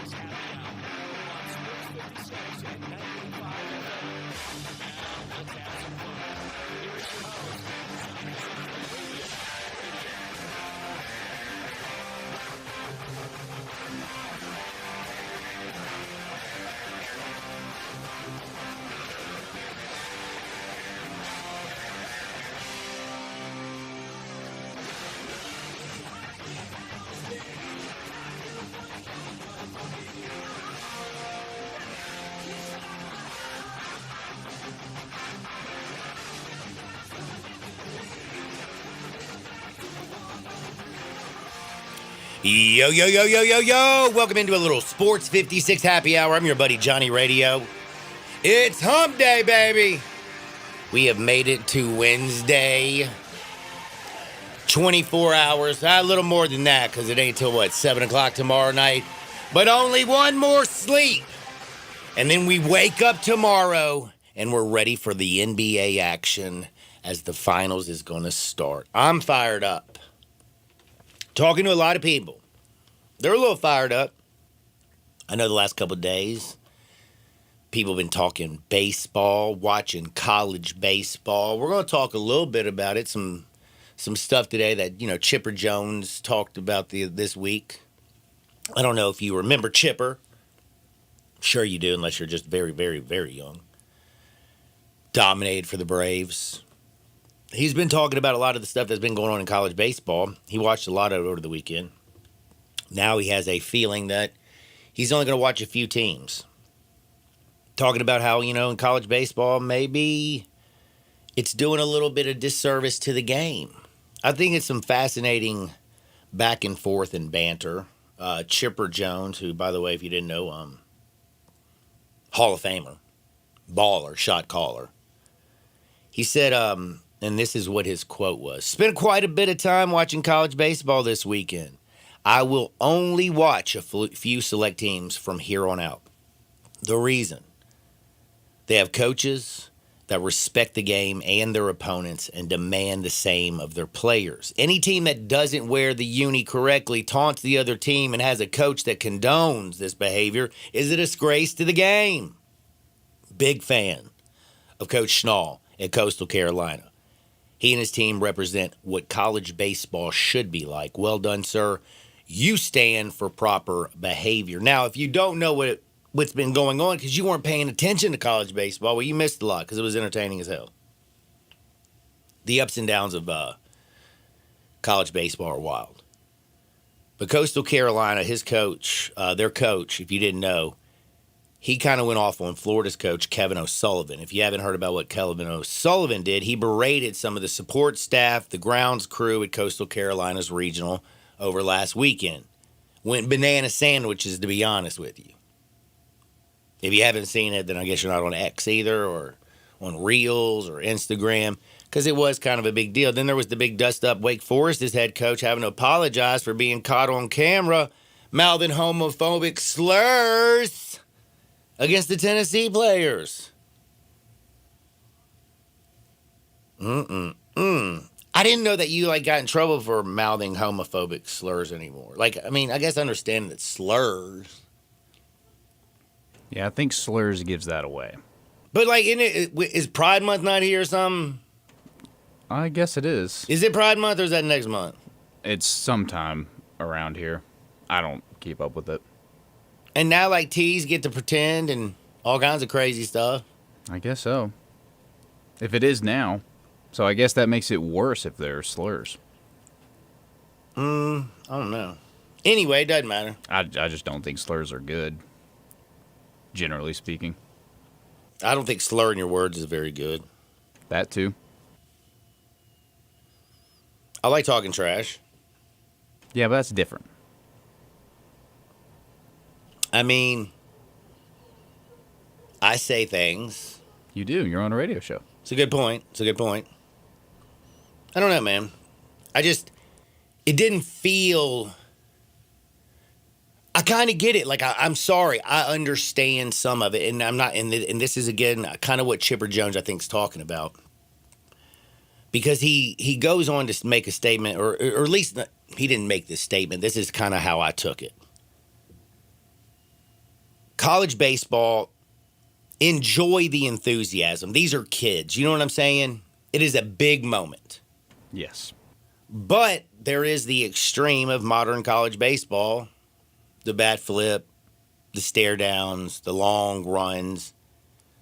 Sports 56 and 95 FM. Now, let's have some fun. Here is your host, Yo, yo, yo, yo, yo, yo. Welcome into a little Sports 56 happy hour. I'm your buddy Johnny Radio. It's hump day, baby. We have made it to Wednesday. 24 hours. A little more than that because it ain't till, 7 o'clock tomorrow night. But only one more sleep. And then we wake up tomorrow and we're ready for the NBA action as the finals is going to start. I'm fired up. Talking to a lot of people. They're a little fired up. I know the last couple of days, people have been talking baseball, watching college baseball. We're going to talk a little bit about it. Some stuff today that, Chipper Jones talked about this week. I don't know if you remember Chipper. Sure you do, unless you're just very, very, very young. Dominated for the Braves. He's been talking about a lot of the stuff that's been going on in college baseball. He watched a lot of it over the weekend. Now he has a feeling that he's only going to watch a few teams. Talking about how, in college baseball, maybe it's doing a little bit of disservice to the game. I think it's some fascinating back and forth and banter. Chipper Jones, who, by the way, if you didn't know, Hall of Famer, baller, shot caller. He said, and this is what his quote was. Spent quite a bit of time watching college baseball this weekend. I will only watch a few select teams from here on out. The reason? They have coaches that respect the game and their opponents and demand the same of their players. Any team that doesn't wear the uni correctly, taunts the other team, and has a coach that condones this behavior is a disgrace to the game. Big fan of Coach Schnall at Coastal Carolina. He and his team represent what college baseball should be like. Well done, sir. You stand for proper behavior. Now, if you don't know what's been going on because you weren't paying attention to college baseball, well, you missed a lot because it was entertaining as hell. The ups and downs of college baseball are wild. But Coastal Carolina, his coach, their coach, if you didn't know, he kind of went off on Florida's coach, Kevin O'Sullivan. If you haven't heard about what Kevin O'Sullivan did, he berated some of the support staff, the grounds crew at Coastal Carolina's regional over last weekend. Went banana sandwiches, to be honest with you. If you haven't seen it, then I guess you're not on X either or on Reels or Instagram because it was kind of a big deal. Then there was the big dust-up Wake Forest's head coach having to apologize for being caught on camera mouthing homophobic slurs against the Tennessee players. I didn't know that you got in trouble for mouthing homophobic slurs anymore. I guess I understand that slurs. Yeah, I think slurs gives that away. But is Pride Month not here or something? I guess it is. Is it Pride Month or is that next month? It's sometime around here. I don't keep up with it. And now tees get to pretend and all kinds of crazy stuff. I guess so. If it is now. So I guess that makes it worse if there are slurs. I don't know. Anyway, it doesn't matter. I just don't think slurs are good, generally speaking. I don't think slurring your words is very good. That too. I like talking trash. Yeah, but that's different. I say things. You do. You're on a radio show. It's a good point. I don't know, man. It didn't feel... I kind of get it. I'm sorry. I understand some of it, and I'm not... And this is, again, kind of what Chipper Jones, I think, is talking about. Because he goes on to make a statement, or at least he didn't make this statement. This is kind of how I took it. college baseball, enjoy the enthusiasm. These are kids. You know what I'm saying? It is a big moment. Yes. But there is the extreme of modern college baseball, the bat flip, the stare downs, the long runs,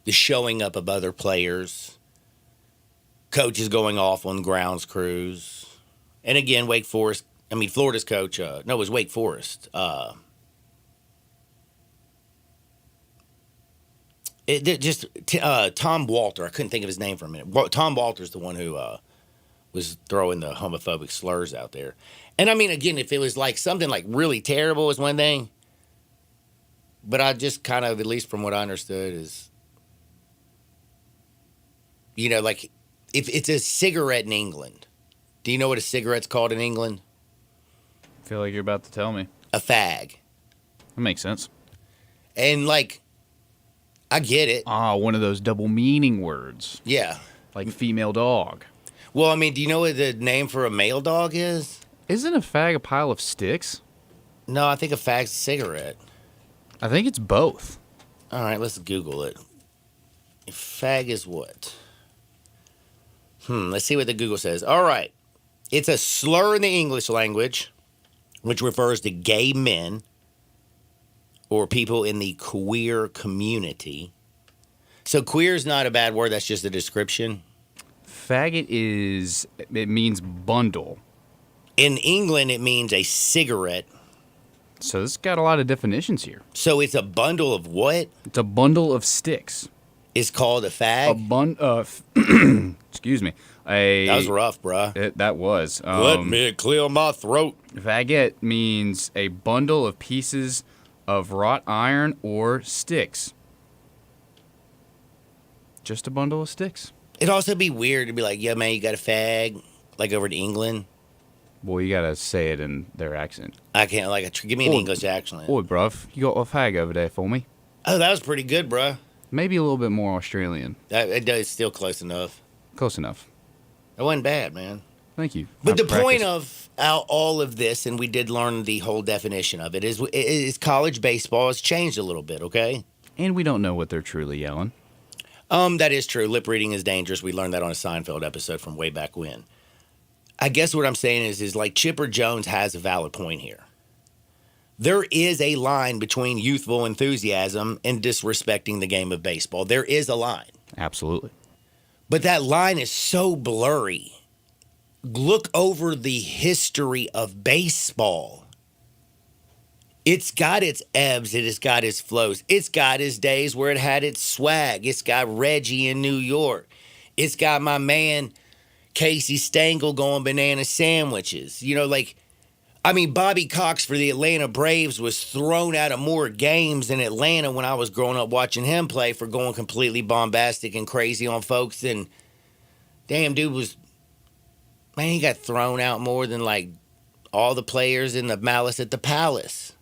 the showing up of other players, coaches going off on grounds crews. And again, Florida's coach, it was Wake Forest. Tom Walter. I couldn't think of his name for a minute. Tom Walter's the one who was throwing the homophobic slurs out there. And I mean, again, if it was like something like really terrible is one thing. But I just kind of, at least from what I understood, is, like if it's a cigarette in England. Do you know what a cigarette's called in England? I feel like you're about to tell me. A fag. That makes sense. And I get it. One of those double meaning words. Yeah. Like female dog. Well, I mean, do you know what the name for a male dog is? Isn't a fag a pile of sticks? No, I think a fag's a cigarette. I think it's both. All right, let's Google it. A fag is what? Let's see what the Google says. All right. It's a slur in the English language, which refers to gay men or people in the queer community. So queer is not a bad word. That's just a description. Faggot it means bundle. In England, it means a cigarette. So this got a lot of definitions here. So it's a bundle of what? It's a bundle of sticks. Is called a fag? Excuse me. That was rough, bruh. That was. Let me clear my throat. Faggot means a bundle of pieces of wrought iron or sticks. Just a bundle of sticks. It'd also be weird to be like, yeah, man, you got a fag? Like over to England? Well, you gotta say it in their accent. I can't, give me an English accent. Oi, bruv, you got a fag over there for me? Oh, that was pretty good, bruh. Maybe a little bit more Australian. It's still close enough. Close enough. It wasn't bad, man. Thank you. But the point of all of this, and we did learn the whole definition of it, is college baseball has changed a little bit, okay? And we don't know what they're truly yelling. That is true. Lip reading is dangerous. We learned that on a Seinfeld episode from way back when. I guess what I'm saying is like Chipper Jones has a valid point here. There is a line between youthful enthusiasm and disrespecting the game of baseball. There is a line. Absolutely. But that line is so blurry. Look over the history of baseball. It's got its ebbs, it has got its flows. It's got its days where it had its swag. It's got Reggie in New York. It's got my man Casey Stengel going banana sandwiches. Bobby Cox for the Atlanta Braves was thrown out of more games in Atlanta when I was growing up watching him play for going completely bombastic and crazy on folks. And damn, dude he got thrown out more than all the players in the Malice at the Palace.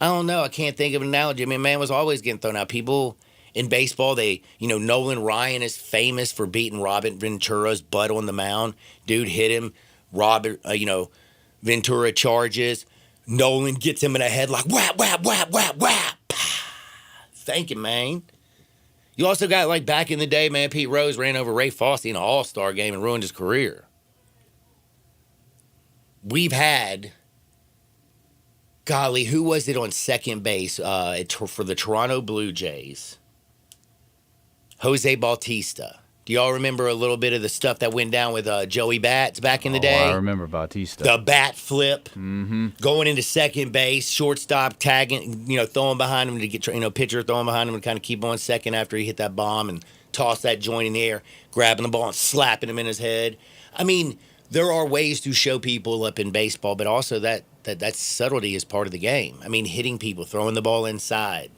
I don't know. I can't think of an analogy. I mean, man was always getting thrown out. People in baseball, Nolan Ryan is famous for beating Robert Ventura's butt on the mound. Dude hit him. Ventura charges. Nolan gets him in the head like whap, whap, whap, whap, whap. Thank you, man. You also got back in the day, man, Pete Rose ran over Ray Fosse in an All-Star game and ruined his career. We've had, golly, who was it on second base for the Toronto Blue Jays? Jose Bautista. Do y'all remember a little bit of the stuff that went down with Joey Bats back in the day? I remember Bautista. The bat flip, Mm-hmm. going into second base, shortstop tagging, throwing behind him to get, pitcher throwing behind him to kind of keep on second after he hit that bomb and toss that joint in the air, grabbing the ball and slapping him in his head. I mean, there are ways to show people up in baseball, but also that subtlety is part of the game. I mean, hitting people, throwing the ball inside.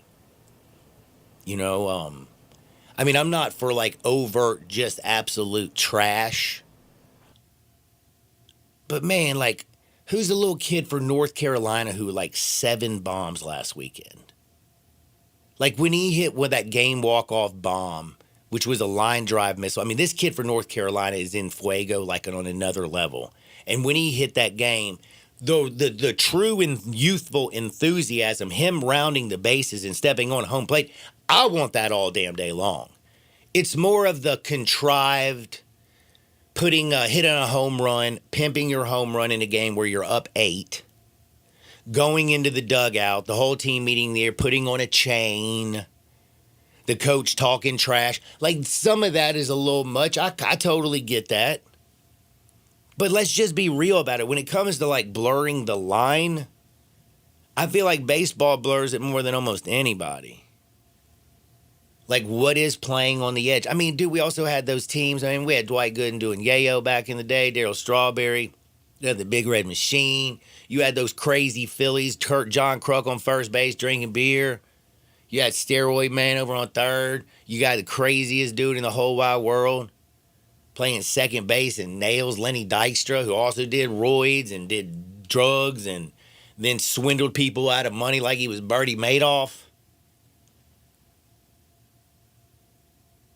I'm not for overt, just absolute trash. But man, who's the little kid for North Carolina who 7 bombs last weekend? When he hit with that game walk-off bomb, which was a line drive missile. I mean, this kid for North Carolina is in fuego on another level. And when he hit that game, the true and youthful enthusiasm, him rounding the bases and stepping on home plate, I want that all damn day long. It's more of the contrived hitting a home run, pimping your home run in a game where you're up 8, going into the dugout, the whole team meeting there, putting on a chain, the coach talking trash. Like, some of that is a little much. I totally get that. But let's just be real about it. When it comes to, like, blurring the line, I feel like baseball blurs it more than almost anybody. Like, what is playing on the edge? I mean, dude, we also had those teams. I mean, we had Dwight Gooden doing yayo back in the day, Darryl Strawberry. You had the Big Red Machine. You had those crazy Phillies, John Kruk on first base drinking beer. You had Steroid Man over on third. You got the craziest dude in the whole wide world playing second base and nails, Lenny Dykstra, who also did roids and did drugs and then swindled people out of money like he was Bertie Madoff.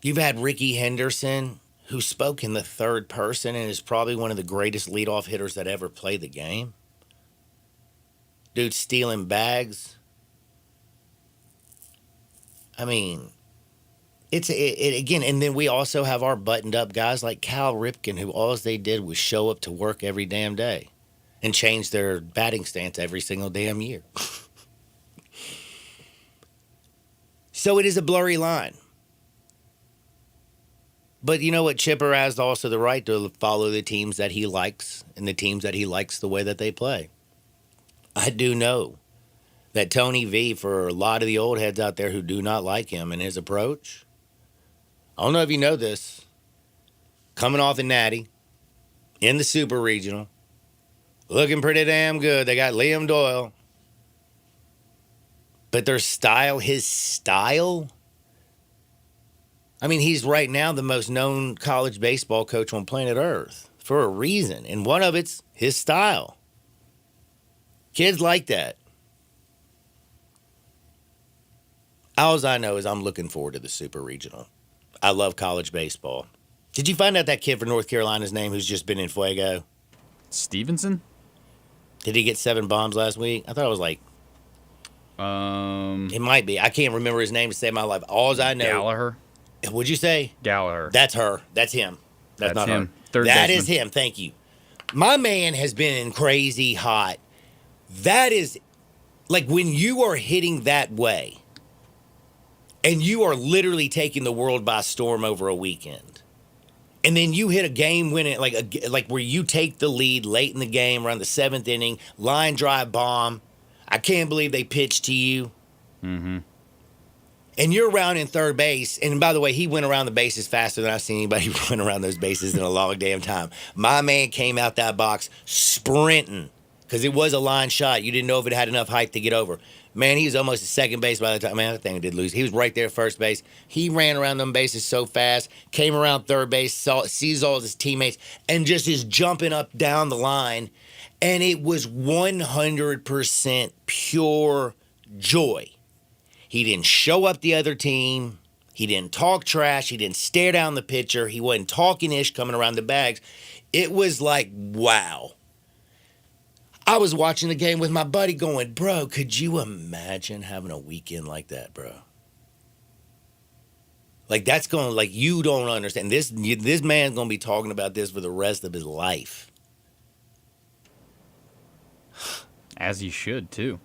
You've had Ricky Henderson, who spoke in the third person and is probably one of the greatest leadoff hitters that ever played the game. Dude stealing bags. I mean, it again, and then we also have our buttoned up guys like Cal Ripken, who all they did was show up to work every damn day and change their batting stance every single damn year. So it is a blurry line. But you know what? Chipper has also the right to follow the teams that he likes and the teams that he likes the way that they play. I do know that Tony V, for a lot of the old heads out there who do not like him and his approach, I don't know if you know this, coming off a natty in the Super Regional, looking pretty damn good. They got Liam Doyle. But their style, his style, I mean, he's right now the most known college baseball coach on planet Earth for a reason. And one of it's his style. Kids like that. All I know is I'm looking forward to the Super Regional. I love college baseball. Did you find out that kid from North Carolina's name who's just been in Fuego? Stevenson? Did he get 7 bombs last week? I thought it was like... It might be. I can't remember his name to save my life. All I know... Gallagher? What'd you say? Gallagher. That's her. That's him. That's not him. her. Third That baseman. is him. Thank you. My man has been crazy hot. That is... Like, when you are hitting that way... And you are literally taking the world by storm over a weekend. And then you hit a game winning, like where you take the lead late in the game, around the 7th inning, line drive bomb. I can't believe they pitched to you. Mm-hmm. And you're around in third base. And by the way, he went around the bases faster than I've seen anybody run around those bases in a long damn time. My man came out that box sprinting because it was a line shot. You didn't know if it had enough height to get over. Man, he was almost at second base by the time. Man, that thing did lose. He was right there at first base. He ran around them bases so fast, came around third base, sees all of his teammates, and just is jumping up down the line. And it was 100% pure joy. He didn't show up the other team. He didn't talk trash. He didn't stare down the pitcher. He wasn't talking ish coming around the bags. It was like, wow. I was watching the game with my buddy going, bro, could you imagine having a weekend like that, bro? Like, that's going, like, you don't understand. This man's going to be talking about this for the rest of his life. As you should, too.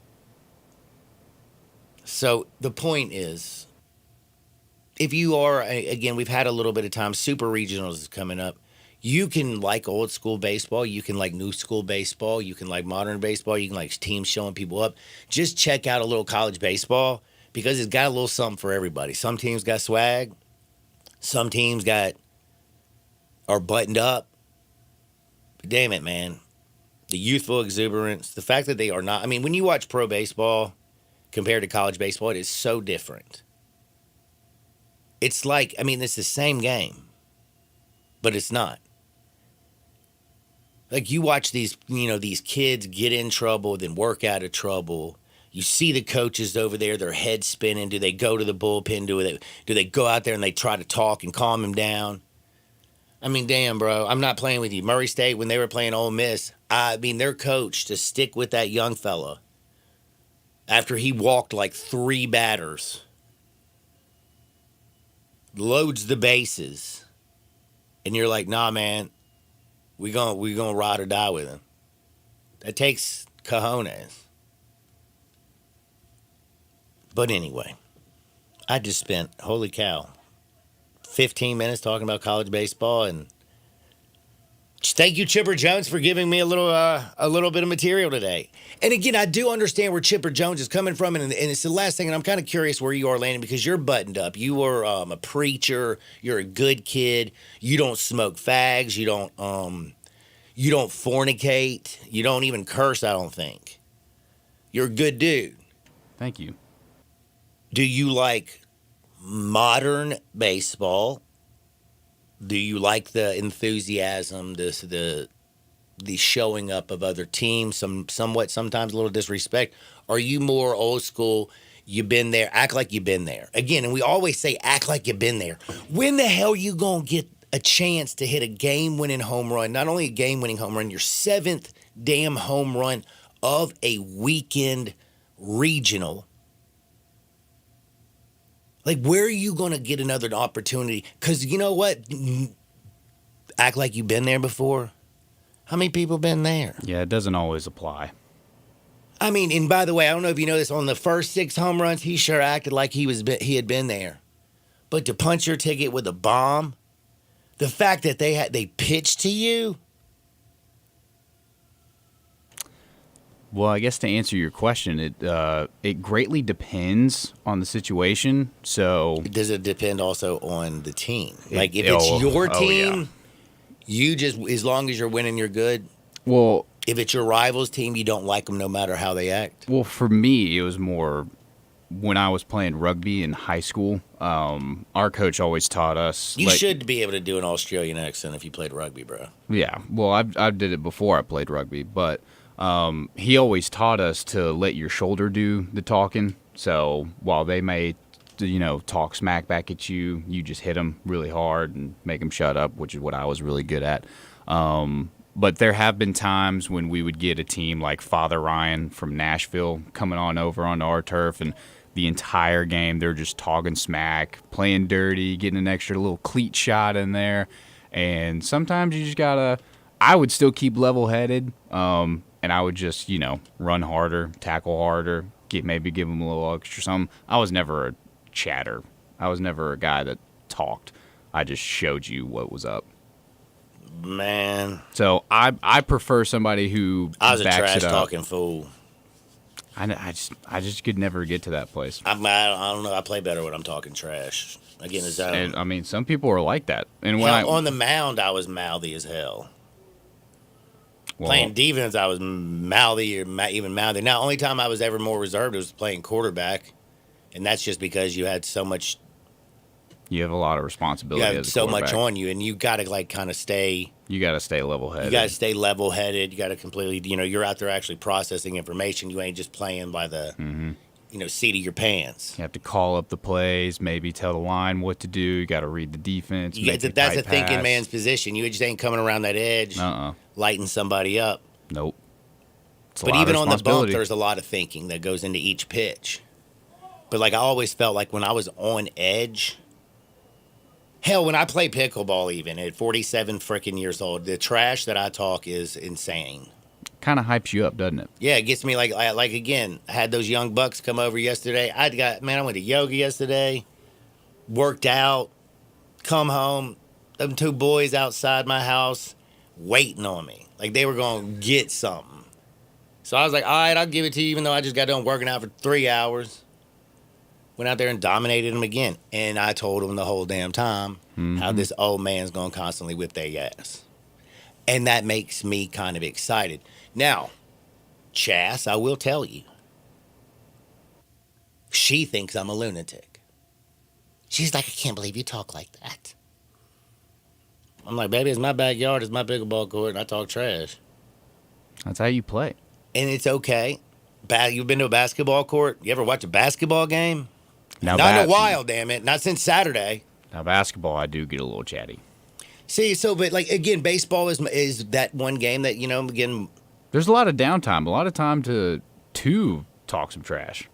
So the point is, if you are, again, we've had a little bit of time, Super Regionals is coming up. You can like old school baseball. You can like new school baseball. You can like modern baseball. You can like teams showing people up. Just check out a little college baseball because it's got a little something for everybody. Some teams got swag. Some teams are buttoned up. But damn it, man. The youthful exuberance, the fact that they are not. I mean, when you watch pro baseball compared to college baseball, it is so different. It's like, I mean, it's the same game, but it's not. Like, you watch these kids get in trouble, then work out of trouble. You see the coaches over there, their heads spinning. Do they go to the bullpen? Do they go out there and they try to talk and calm him down? I mean, damn, bro. I'm not playing with you. Murray State, when they were playing Ole Miss, I mean, their coach to stick with that young fella after he walked like 3 batters, loads the bases, and you're like, nah, man, we gonna ride or die with him. That takes cojones. But anyway, I just spent, holy cow, 15 minutes talking about college baseball, and thank you, Chipper Jones, for giving me a little bit of material today. And again, I do understand where Chipper Jones is coming from, and it's the last thing. And I'm kind of curious where you are, Landon, because you're buttoned up. You are a preacher. You're a good kid. You don't smoke fags. You don't fornicate. You don't even curse. I don't think. You're a good dude. Thank you. Do you like modern baseball? Do you like the enthusiasm, the showing up of other teams, somewhat sometimes a little disrespect? Are you more old school? You've been there, act like you've been there. Again, and we always say act like you've been there. When the hell you gonna get a chance to hit a game-winning home run? Not only a game-winning home run, your 7th damn home run of a weekend regional. Like, where are you going to get another opportunity? Because you know what? Act like you've been there before. How many people been there? Yeah, it doesn't always apply. I mean, and by the way, I don't know if you know this, on the first 6 home runs, he sure acted like he had been there. But to punch your ticket with a bomb, the fact that they pitched to you. Well, I guess to answer your question, it greatly depends on the situation. So Does it depend also on the team? Like, if it's your team, you just, as long as you're winning, you're good. Well, if it's your rival's team, you don't like them no matter how they act. Well, for me, it was more when I was playing rugby in high school. Our coach always taught us. You should be able to do an Australian accent if you played rugby, bro. Yeah, well, I did it before I played rugby, but he always taught us to let your shoulder do the talking. So while they may, talk smack back at you, you just hit them really hard and make them shut up, which is what I was really good at. But there have been times when we would get a team like Father Ryan from Nashville coming on over onto our turf, and the entire game they're just talking smack, playing dirty, getting an extra little cleat shot in there. And sometimes you just gotta, I would still keep level-headed, and I would just, run harder, tackle harder, maybe give them a little extra something. I was never a chatter. I was never a guy that talked. I just showed you what was up. Man. So I prefer somebody who I was a backs trash it up. talking fool. I just could never get to that place. I don't know. I play better when I'm talking trash. Again, is that? And I mean, some people are like that. And when on the mound, I was mouthy as hell. Playing defense, I was mouthy or even mouthy. Now, only time I was ever more reserved was playing quarterback, and that's just because you had so much. You have a lot of responsibility. You have so much on you, and you got to kind of stay. You got to stay level-headed. You got to stay level-headed. You got to completely, you're out there actually processing information. You ain't just playing by the, seat of your pants. You have to call up the plays, maybe tell the line what to do. You got to read the defense. That's a thinking man's position. You just ain't coming around that edge, lighting somebody up. Nope. But even on the bump, there's a lot of thinking that goes into each pitch. But I always felt like when I was on edge. Hell, when I play pickleball, even at 47 freaking years old, the trash that I talk is insane. Kind of hypes you up, doesn't it? Yeah, it gets me again, I had those young bucks come over yesterday. I went to yoga yesterday, worked out, come home, them 2 boys outside my house waiting on me. Like they were going to get something. So I was like, all right, I'll give it to you, even though I just got done working out for 3 hours. Went out there and dominated them again. And I told them the whole damn time how this old man's going to constantly whip their ass. And that makes me kind of excited. Now, Chass, I will tell you, she thinks I'm a lunatic. She's like, I can't believe you talk like that. I'm like, baby, it's my backyard, it's my pickleball court, and I talk trash. That's how you play. And it's okay. You've been to a basketball court? You ever watch a basketball game? Now Not in a while, damn it. Not since Saturday. Now, basketball, I do get a little chatty. See, so but like again, baseball is that one game that again. There's a lot of downtime, a lot of time to talk some trash.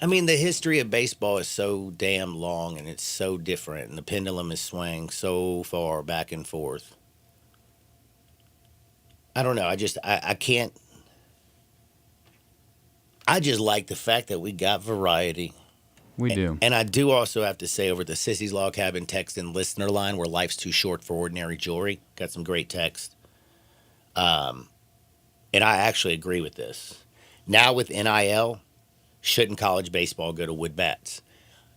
I mean, the history of baseball is so damn long, and it's so different, and the pendulum is swaying so far back and forth. I don't know. I can't. I just like the fact that we got variety. We do. And I do also have to say over at the Sissy's Log Cabin text and listener line where life's too short for ordinary jewelry. Got some great text. And I actually agree with this. Now with NIL, shouldn't college baseball go to wood bats?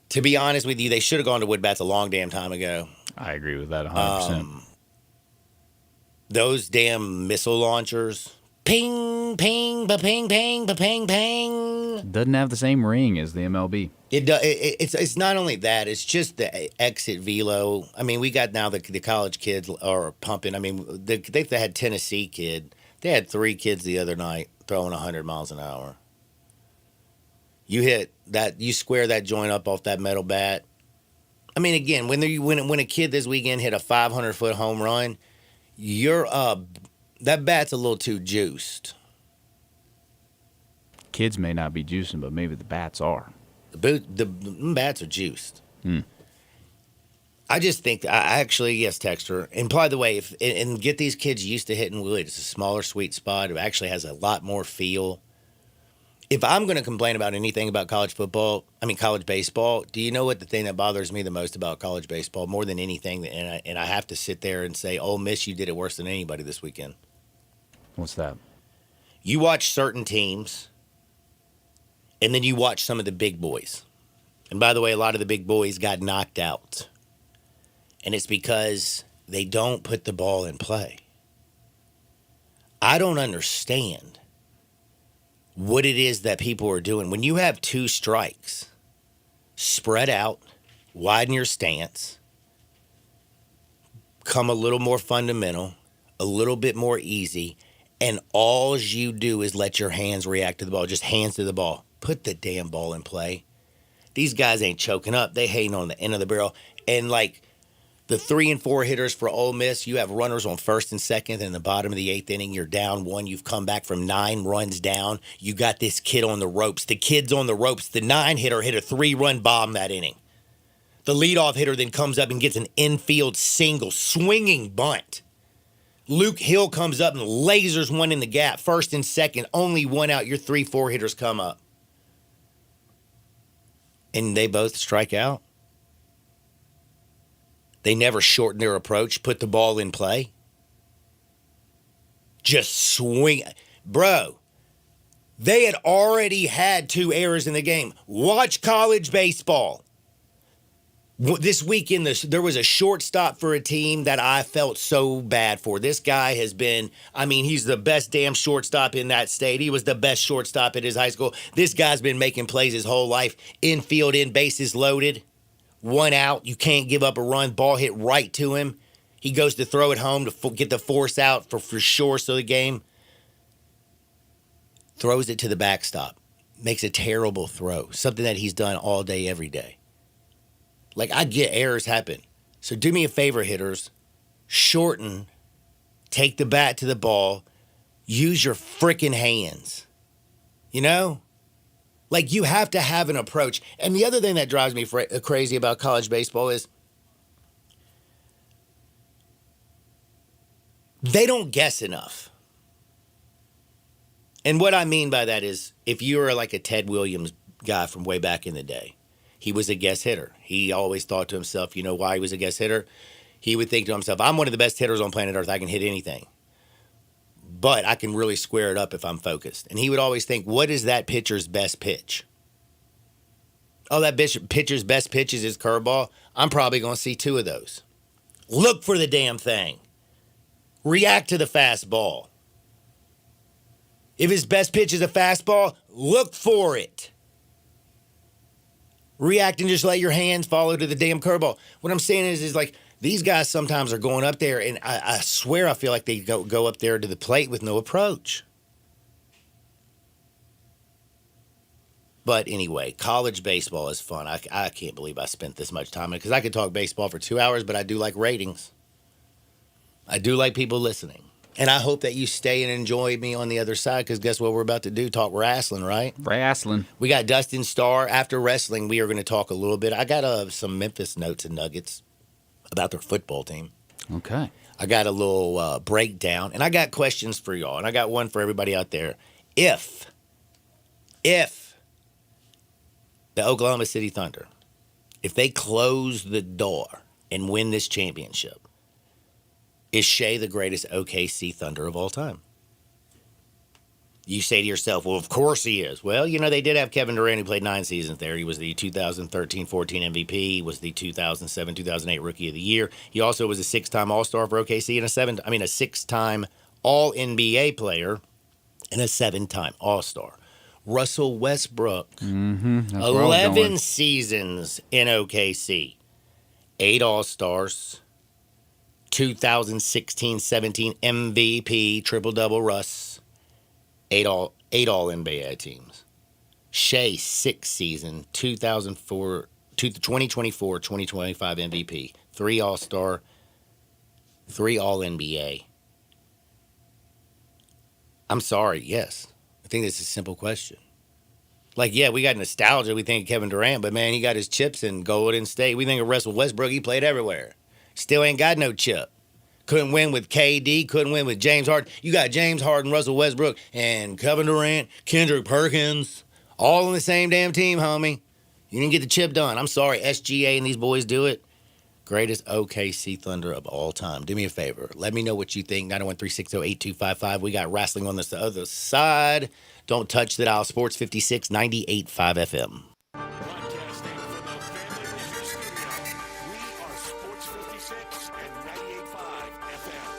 To be honest with you, they should have gone to wood bats a long damn time ago. I agree with that 100%. Those damn missile launchers. Ping, ping, ba-ping, ping, ba-ping, ping. Doesn't have the same ring as the MLB. It's not only that, it's just the exit velo. I mean, we got now the college kids are pumping. I mean, they had Tennessee kid. They had 3 kids the other night throwing 100 miles an hour. You hit that, you square that joint up off that metal bat. I mean, again, when a kid this weekend hit a 500-foot home run, that bat's a little too juiced. Kids may not be juicing, but maybe the bats are. The bats are juiced. I just think, yes, Texter. And by the way, and get these kids used to hitting wood. It's a smaller sweet spot. It actually has a lot more feel. If I'm going to complain about anything about college baseball, do you know what the thing that bothers me the most about college baseball, more than anything, and I have to sit there and say, Ole Miss, you did it worse than anybody this weekend. What's that? You watch certain teams, and then you watch some of the big boys. And by the way, a lot of the big boys got knocked out. And it's because they don't put the ball in play. I don't understand what it is that people are doing. When you have 2 strikes, spread out, widen your stance, come a little more fundamental, a little bit more easy, and all you do is let your hands react to the ball, just hands to the ball. Put the damn ball in play. These guys ain't choking up. They hating on the end of the barrel. And like the 3 and 4 hitters for Ole Miss, you have runners on first and second. In the bottom of the 8th inning, you're down 1. You've come back from 9 runs down. You got this kid on the ropes. The kid's on the ropes. The 9 hitter hit a 3-run bomb that inning. The leadoff hitter then comes up and gets an infield single, swinging bunt. Luke Hill comes up and lasers one in the gap, first and second, only 1 out. Your 3-4 hitters come up. And they both strike out. They never shorten their approach, put the ball in play. Just swing. Bro, they had already had 2 errors in the game. Watch college baseball. This weekend, there was a shortstop for a team that I felt so bad for. This guy has been, he's the best damn shortstop in that state. He was the best shortstop at his high school. This guy's been making plays his whole life. Infield, in, bases loaded. 1 out. You can't give up a run. Ball hit right to him. He goes to throw it home to get the force out for sure. So the game throws it to the backstop. Makes a terrible throw. Something that he's done all day, every day. Like, I get errors happen. So do me a favor, hitters. Shorten. Take the bat to the ball. Use your freaking hands. You know? Like, you have to have an approach. And the other thing that drives me crazy about college baseball is they don't guess enough. And what I mean by that is if you're like a Ted Williams guy from way back in the day, he was a guess hitter. He always thought to himself, you know why he was a guess hitter? He would think to himself, I'm one of the best hitters on planet Earth. I can hit anything. But I can really square it up if I'm focused. And he would always think, what is that pitcher's best pitch? Oh, that pitcher's best pitch is his curveball. I'm probably going to see 2 of those. Look for the damn thing. React to the fastball. If his best pitch is a fastball, look for it. React and just let your hands follow to the damn curveball. What I'm saying is like, these guys sometimes are going up there, and I swear I feel like they go up there to the plate with no approach. But anyway, college baseball is fun. I can't believe I spent this much time on it because I could talk baseball for 2 hours, but I do like ratings. I do like people listening. And I hope that you stay and enjoy me on the other side because guess what we're about to do? Talk wrestling, right? Wrestling. We got Dustin Starr. After wrestling, we are going to talk a little bit. I got some Memphis notes and nuggets about their football team. Okay. I got a little breakdown, and I got questions for y'all, and I got one for everybody out there. If the Oklahoma City Thunder, if they close the door and win this championship, is Shea the greatest OKC Thunder of all time? You say to yourself, well, of course he is. Well, you know, they did have Kevin Durant who played 9 seasons there. He was the 2013-14 MVP. He was the 2007-2008 Rookie of the Year. He also was a 6-time All-Star for OKC and a 6-time All-NBA player and a 7-time All-Star. Russell Westbrook, 11 seasons in OKC, 8 All-Stars, 2016-17 MVP, triple-double Russ, 8 all-NBA teams. Shea, 6 season, 2024-2025 MVP, 3 All-Star, 3 All-NBA. I'm sorry, yes. I think this is a simple question. Like, yeah, we got nostalgia. We think of Kevin Durant, but, man, he got his chips in Golden State. We think of Russell Westbrook. He played everywhere. Still ain't got no chip. Couldn't win with KD. Couldn't win with James Harden. You got James Harden, Russell Westbrook, and Kevin Durant, Kendrick Perkins, all on the same damn team, homie. You didn't get the chip done. I'm sorry. SGA and these boys do it. Greatest OKC Thunder of all time. Do me a favor. Let me know what you think. 901-360-8255. We got wrestling on the other side. Don't touch the dial. Sports 56, 98.5 FM. Broadcasting from the Family Leisure Studio, we are Sports 56 and 98.5 FM.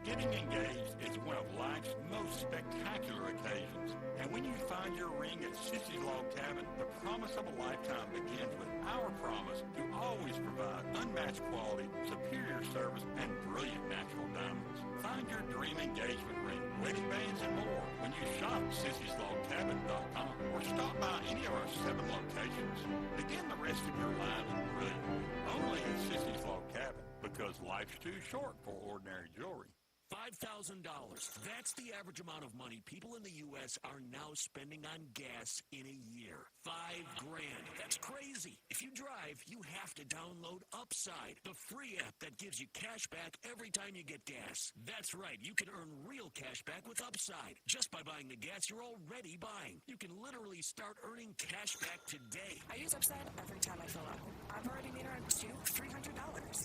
Getting engaged is one of life's most spectacular occasions. And when you find your ring at Sissy's Log Cabin, the promise of a lifetime begins with our promise to always provide unmatched quality, superior service, and brilliant natural diamonds. Find your dream engagement ring, wedding bands, and more when you shop Sissy'sLogCabin.com or stop by any of our 7 locations. Begin the rest of your life brilliantly. Only at Sissy's Log Cabin, because life's too short for ordinary jewelry. $5,000. That's the average amount of money people in the U.S. are now spending on gas in a year. $5,000. That's crazy. If you drive, you have to download Upside, the free app that gives you cash back every time you get gas. That's right. You can earn real cash back with Upside just by buying the gas you're already buying. You can literally start earning cash back today. I use Upside every time I fill up. I've already made around $300.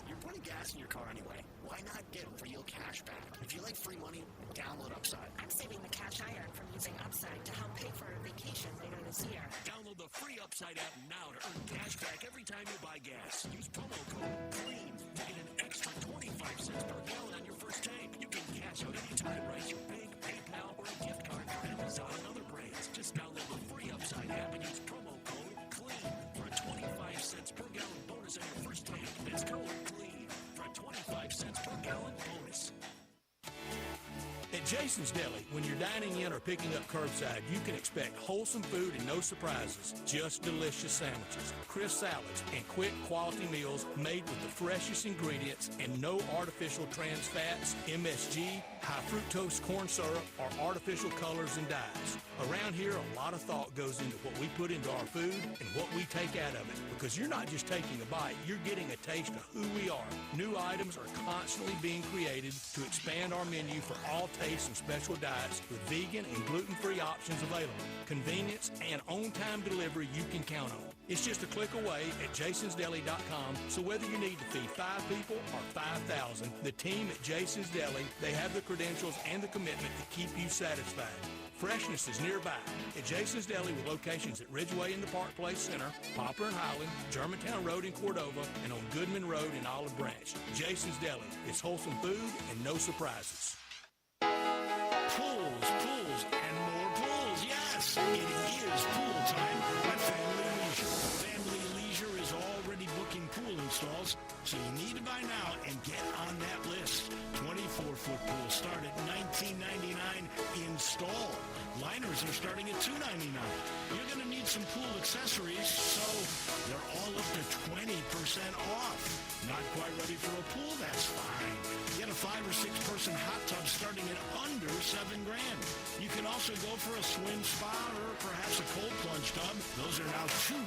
You're putting gas in your car anyway. Why not get real cash back? If you like free money, download Upside. I'm saving the cash I earn from using Upside to help pay for a vacation later this year. Download the free Upside app now to earn cash back every time you buy gas. Use promo code CLEAN to get an extra 25 cents per gallon on your first tank. You can cash out anytime, right? Your bank, PayPal, or a gift card for Amazon and other brands. Just download the free Upside app and use promo code CLEAN for a 25 cents per gallon bonus on your first tank. That's code CLEAN for a 25 cents per gallon bonus. At Jason's Deli, when you're dining in or picking up curbside, you can expect wholesome food and no surprises, just delicious sandwiches, crisp salads, and quick quality meals made with the freshest ingredients and no artificial trans fats, MSG, high fructose corn syrup, or artificial colors and dyes. Around here, a lot of thought goes into what we put into our food and what we take out of it, because you're not just taking a bite, you're getting a taste of who we are. New items are constantly being created to expand our menu for all tastes and special diets with vegan and gluten-free options available. Convenience and on-time delivery you can count on. It's just a click away at jasonsdeli.com, so whether you need to feed 5 people or 5,000, the team at Jason's Deli, they have the credentials and the commitment to keep you satisfied. Freshness is nearby at Jason's Deli with locations at Ridgeway in the Park Place Center, Poplar and Highland, Germantown Road in Cordova, and on Goodman Road in Olive Branch. Jason's Deli. It's wholesome food and no surprises. Pools, and more pools. Yes, it is pool time at Family Leisure. Family Leisure is already booking pool installs, so you need to buy now and get on that list. 24 4-foot pools start at $19.99 install. Liners are starting at $2.99. You're going to need some pool accessories, so they're all up to 20% off. Not quite ready for a pool? That's fine. Get a 5 or 6 person hot tub starting at under $7,000. You can also go for a swim spa or perhaps a cold plunge tub. Those are now $2,000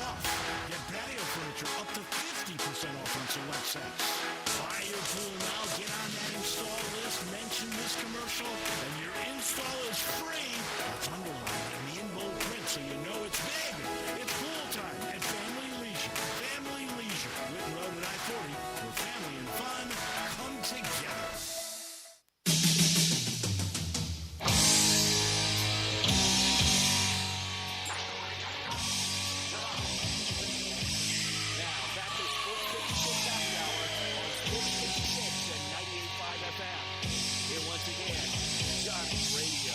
off. Get patio furniture up to 50% off on select sets. Buy your pool now. Get on that install list. Mention this commercial, and your install is free. It's underlined in the in bold print, so you know it's big. It's pool time at Family Leisure. Family Leisure, Whitten Road at I-40, where family and fun come together. Now, back to Sports 56 Happy Hour on Sports 56 and 98.5 FM. Here once again, Johnny Radio.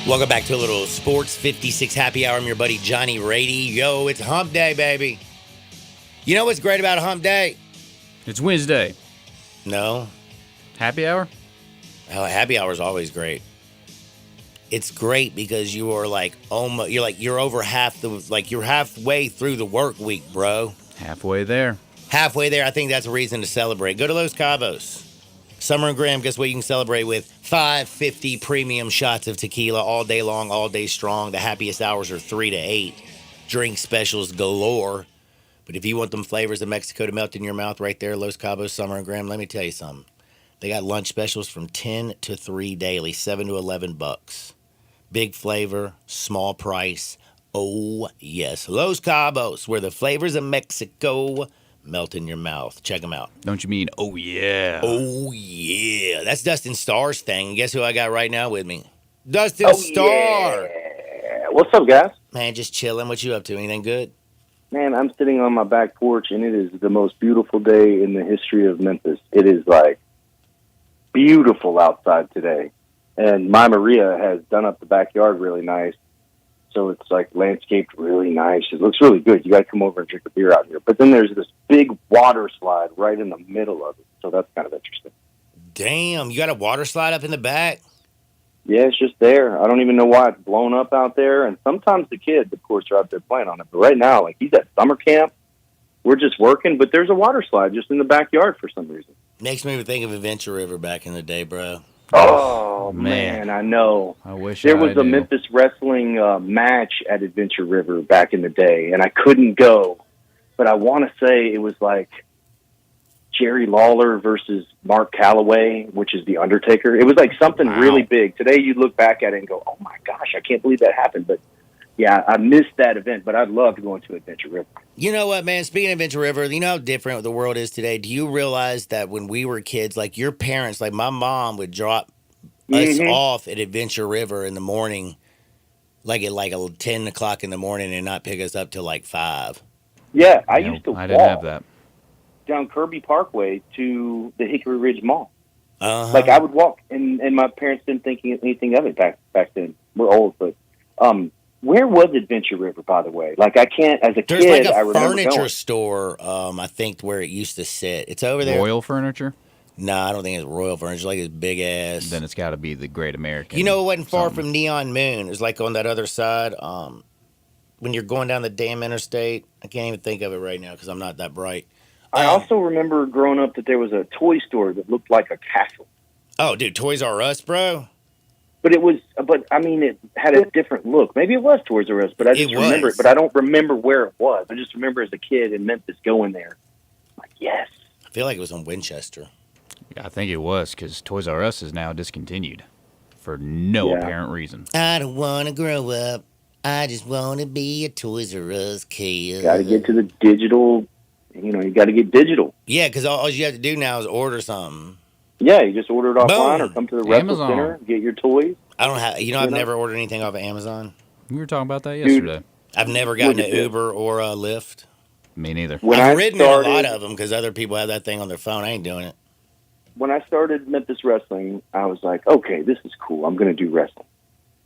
Welcome back to a little Sports 56 Happy Hour. I'm your buddy Johnny Rady. Yo, it's Hump Day, baby. You know what's great about Hump Day? It's Wednesday. No. Happy hour? Oh, happy hour is always great. It's great because you are like almost you're over half you're halfway through the work week, bro. Halfway there. Halfway there. I think that's a reason to celebrate. Go to Los Cabos. Summer and Graham, guess what you can celebrate with? 550 premium shots of tequila all day long, all day strong. The happiest hours are 3 to 8. Drink specials galore. But if you want them flavors of Mexico to melt in your mouth right there, Los Cabos, Summer and Graham, let me tell you something. They got lunch specials from 10 to 3 daily, 7 to 11 bucks. Big flavor, small price. Oh, yes. Los Cabos, where the flavors of Mexico melt in your mouth. Check them out. Don't you mean, oh yeah? Oh, yeah. That's Dustin Starr's thing. Guess who I got right now with me? Dustin Starr. Yeah. What's up, guys? Man, just chilling. What you up to? Anything good? Man, I'm sitting on my back porch, and it is the most beautiful day in the history of Memphis. It is, like, beautiful outside today. And my Maria has done up the backyard really nice. So it's, like, landscaped really nice. It looks really good. You got to come over and drink a beer out here. But then there's this big water slide right in the middle of it. So that's kind of interesting. Damn, you got a water slide up in the back? Yeah, it's just there. I don't even know why it's blown up out there. And sometimes the kids, of course, are out there playing on it. But right now, like, he's at summer camp. We're just working. But there's a water slide just in the backyard for some reason. Makes me think of Adventure River back in the day, bro. Oh, Man. man, I know. I wish There I was a knew. Memphis wrestling match at Adventure River back in the day, and I couldn't go. But I want to say it was like Jerry Lawler versus Mark Calloway, which is The Undertaker. It was like something really big. Today you look back at it and go, oh, my gosh, I can't believe that happened. But, yeah, I missed that event, but I'd love to go into Adventure River. You know what, man? Speaking of Adventure River, you know how different the world is today? Do you realize that when we were kids, like your parents, like my mom would drop us off at Adventure River in the morning, like at like 10 o'clock in the morning and not pick us up till like 5? Yeah, I Nope, used to I didn't have walk that. down Kirby Parkway to the Hickory Ridge Mall. Uh-huh. Like, I would walk, and my parents didn't think anything of it back then. We're old, but where was Adventure River, by the way? Like, I can't, as a There's kid, like I a remember furniture going. store, I think, where it used to sit. It's over there. Royal Furniture? No, I don't think it's Royal Furniture. Like it's big ass. Then it's got to be the Great American. You know, it wasn't far something. from Neon Moon. It was like on that other side. When you're going down the damn interstate, I can't even think of it right now because I'm not that bright. I also remember growing up that there was a toy store that looked like a castle. Oh, dude, Toys R Us, bro. But I mean, it had a different look. Maybe it was Toys R Us, but I just It remember was. it. But I don't remember where it was. I just remember as a kid in Memphis going there. Like, yes. I feel like it was on Winchester. Yeah, I think it was because Toys R Us is now discontinued for no Yeah. Oh, apparent reason. I don't want to grow up. I just want to be a Toys R Us kid. Got to get to the digital. You know, you got to get digital. Yeah, because all you have to do now is order something. Yeah, you just order it offline Boom. or come to the Wrestle Amazon. Center, get your toys. I don't have, I've You know? never ordered anything off of Amazon. We were talking about that yesterday. I've never gotten Look at an this. Uber or a Lyft. Me neither. When I've I ridden started, in a lot of them because other people have that thing on their phone. I ain't doing it. When I started Memphis Wrestling, I was like, okay, this is cool. I'm going to do wrestling.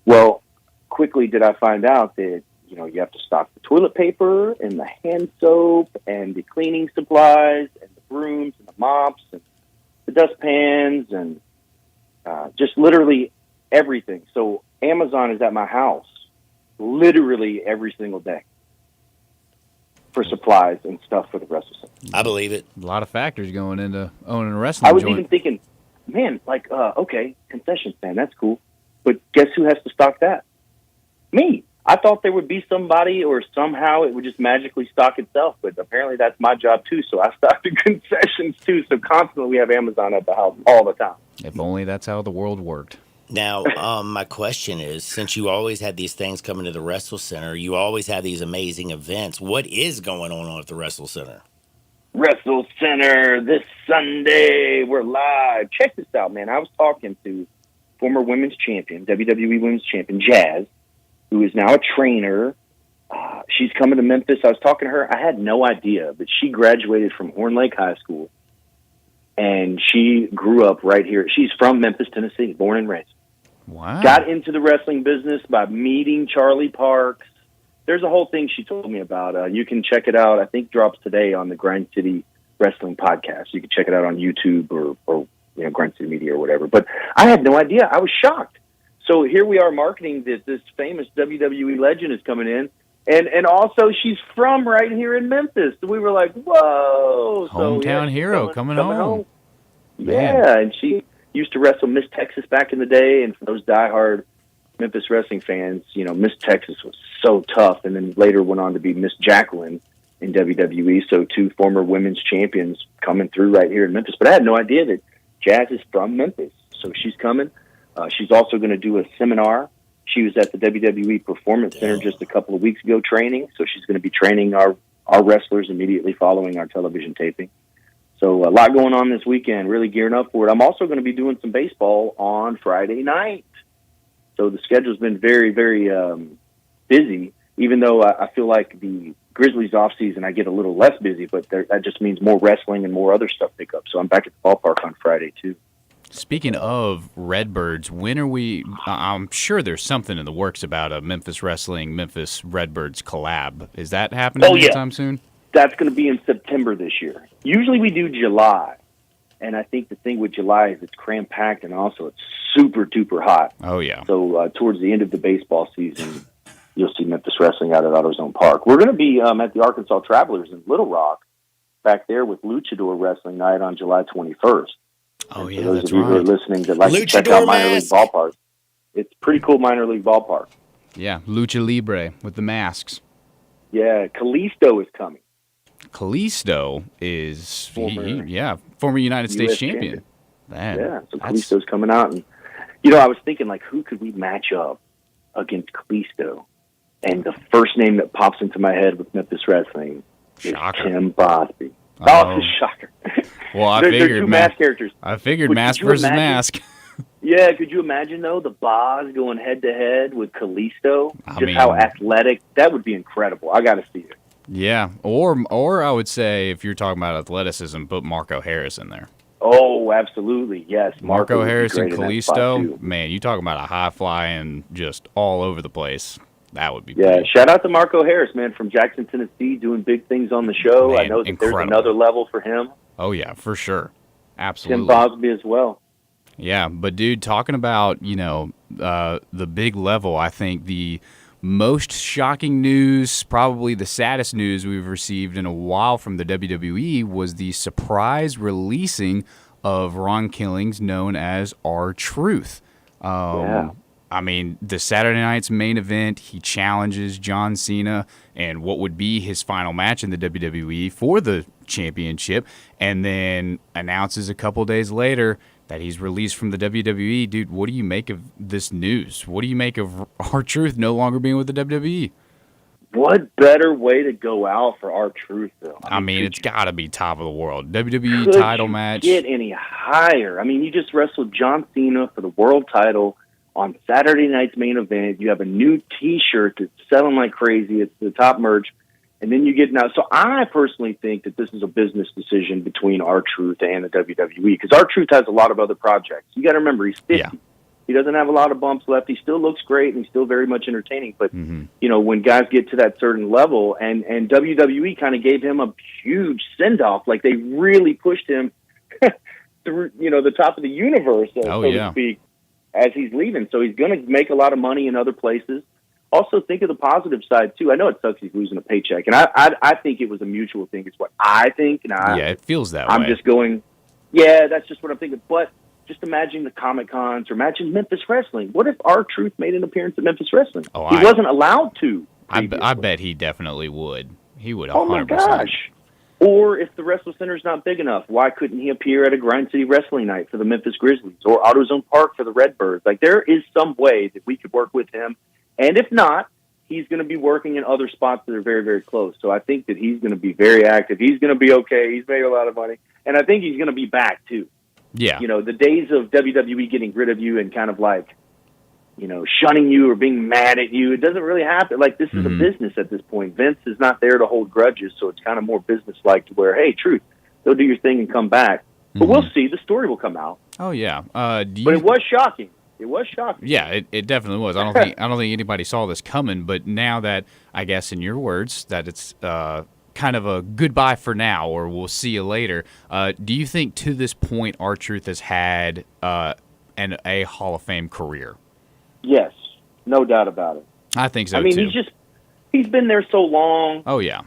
Well, quickly did I find out that you have to stock the toilet paper and the hand soap and the cleaning supplies and the brooms and the mops and the dustpans and just literally everything. So Amazon is at my house literally every single day for supplies and stuff for the wrestle center. I believe it. A lot of factors going into owning a wrestling I was joint. even thinking, man, like, okay, concession stand, that's cool. But guess who has to stock that? Me. I thought there would be somebody or somehow it would just magically stock itself, but apparently that's my job too. So I stock the concessions too. So constantly we have Amazon at the house all the time. If only that's how the world worked. Now, my question is, since you always had these things coming to the Wrestle Center, you always have these amazing events. What is going on at the Wrestle Center? Wrestle Center this Sunday. We're live. Check this out, man. I was talking to former women's champion, WWE women's champion, Jazz, who is now a trainer. She's coming to Memphis. I was talking to her. I had no idea, but she graduated from Horn Lake High School, and she grew up right here. She's from Memphis, Tennessee, born and raised. Wow. Got into the wrestling business by meeting Charlie Parks. There's a whole thing she told me about. You can check it out. I think drops today on the Grind City Wrestling Podcast. You can check it out on YouTube or Grind City Media or whatever. But I had no idea. I was shocked. So here we are marketing that this famous WWE legend is coming in. And also she's from right here in Memphis. So we were like, whoa. Hometown hero coming home. Yeah, and she used to wrestle Miss Texas back in the day. And for those diehard Memphis wrestling fans, Miss Texas was so tough. And then later went on to be Miss Jacqueline in WWE. So two former women's champions coming through right here in Memphis. But I had no idea that Jazz is from Memphis. So she's coming. She's also going to do a seminar. She was at the WWE Performance Center just a couple of weeks ago training. So she's going to be training our wrestlers immediately following our television taping. So a lot going on this weekend, really gearing up for it. I'm also going to be doing some baseball on Friday night. So the schedule's been very, very busy, even though I feel like the Grizzlies off season, I get a little less busy, but that just means more wrestling and more other stuff pick up. So I'm back at the ballpark on Friday too. Speaking of Redbirds, when are we? I'm sure there's something in the works about a Memphis Wrestling, Memphis Redbirds collab. Is that happening anytime soon? That's going to be in September this year. Usually we do July, and I think the thing with July is it's cram-packed, and also it's super duper hot. Oh yeah. So towards the end of the baseball season, you'll see Memphis Wrestling out at AutoZone Park. We're going to be at the Arkansas Travelers in Little Rock, back there with Luchador Wrestling Night on July 21st. Oh, and yeah, for those that's of you who are right. listening that like to check Luchador out minor league mask. ballparks, it's pretty cool minor league ballpark. Yeah, Lucha Libre with the masks. Yeah, Kalisto is coming. Kalisto is Former former United States US champion. Man, Yeah, so that's- Kalisto's coming out. And, I was thinking, like, who could we match up against Kalisto? And the first name that pops into my head with Memphis Wrestling is Shocker. Tim Bosby. Oh. Oh, it's a shocker. Well, I they're figured two mask characters. I figured But mask could you versus imagine- mask. Yeah, could you imagine, though, the Boz going head-to-head with Kalisto? I Just mean- how athletic. That would be incredible. I got to see it. Yeah, or I would say if you're talking about athleticism, put Marco Harris in there. Oh, absolutely, yes. Marco would be Harris and great in that spot, Kalisto, too. man, you talking about a high flying, just all over the place. That would be Yeah, cool. shout out to Marco Harris, man, from Jackson, Tennessee, doing big things on the show. Man, I know that incredible. there's another level for him. Oh yeah, for sure, Tim absolutely. Bosby as well. Yeah, but dude, talking about the big level, I think the most shocking news, probably the saddest news we've received in a while from the WWE, was the surprise releasing of Ron Killings, known as R-Truth. Yeah. I mean, the Saturday night's main event, he challenges John Cena and what would be his final match in the WWE for the championship, and then announces a couple days later that he's released from the WWE. Dude, what do you make of this news? What do you make of R-Truth no longer being with the WWE? What better way to go out for R-Truth, though? I mean, it's got to be top of the world. WWE could title you match. get any higher? I mean, you just wrestled John Cena for the world title on Saturday night's main event. You have a new T-shirt that's selling like crazy. It's the top merch. And then you get now. So I personally think that this is a business decision between R-Truth and the WWE, because R-Truth has a lot of other projects. You got to remember, he's 50. Yeah. He doesn't have a lot of bumps left. He still looks great, and he's still very much entertaining. But, when guys get to that certain level, and WWE kind of gave him a huge send-off, like they really pushed him through, the top of the universe, so to speak, as he's leaving. So he's going to make a lot of money in other places. Also, think of the positive side, too. I know it sucks he's losing a paycheck, and I think it was a mutual thing. It's what I think. And it feels that way. I'm just going, that's just what I'm thinking. But just imagine the Comic-Cons or imagine Memphis Wrestling. What if R-Truth made an appearance at Memphis Wrestling? He wasn't allowed to. I bet he definitely would. He would 100%. Oh, my gosh. Or if the Wrestle Center's not big enough, why couldn't he appear at a Grind City Wrestling Night for the Memphis Grizzlies or AutoZone Park for the Redbirds? Like, there is some way that we could work with him. And if not, he's going to be working in other spots that are very, very close. So I think that he's going to be very active. He's going to be okay. He's made a lot of money. And I think he's going to be back, too. Yeah. The days of WWE getting rid of you and kind of like, shunning you or being mad at you, it doesn't really happen. Like, this is a business at this point. Vince is not there to hold grudges, so it's kind of more business-like to where, hey, Truth, go do your thing and come back. But we'll see. The story will come out. Oh, yeah. But it was shocking. It was shocking. Yeah, it definitely was. I don't think anybody saw this coming. But now that, I guess, in your words, that it's kind of a goodbye for now, or we'll see you later. Do you think to this point, R-Truth has had a Hall of Fame career? Yes, no doubt about it. I think so. Too. He's been there so long. Oh yeah.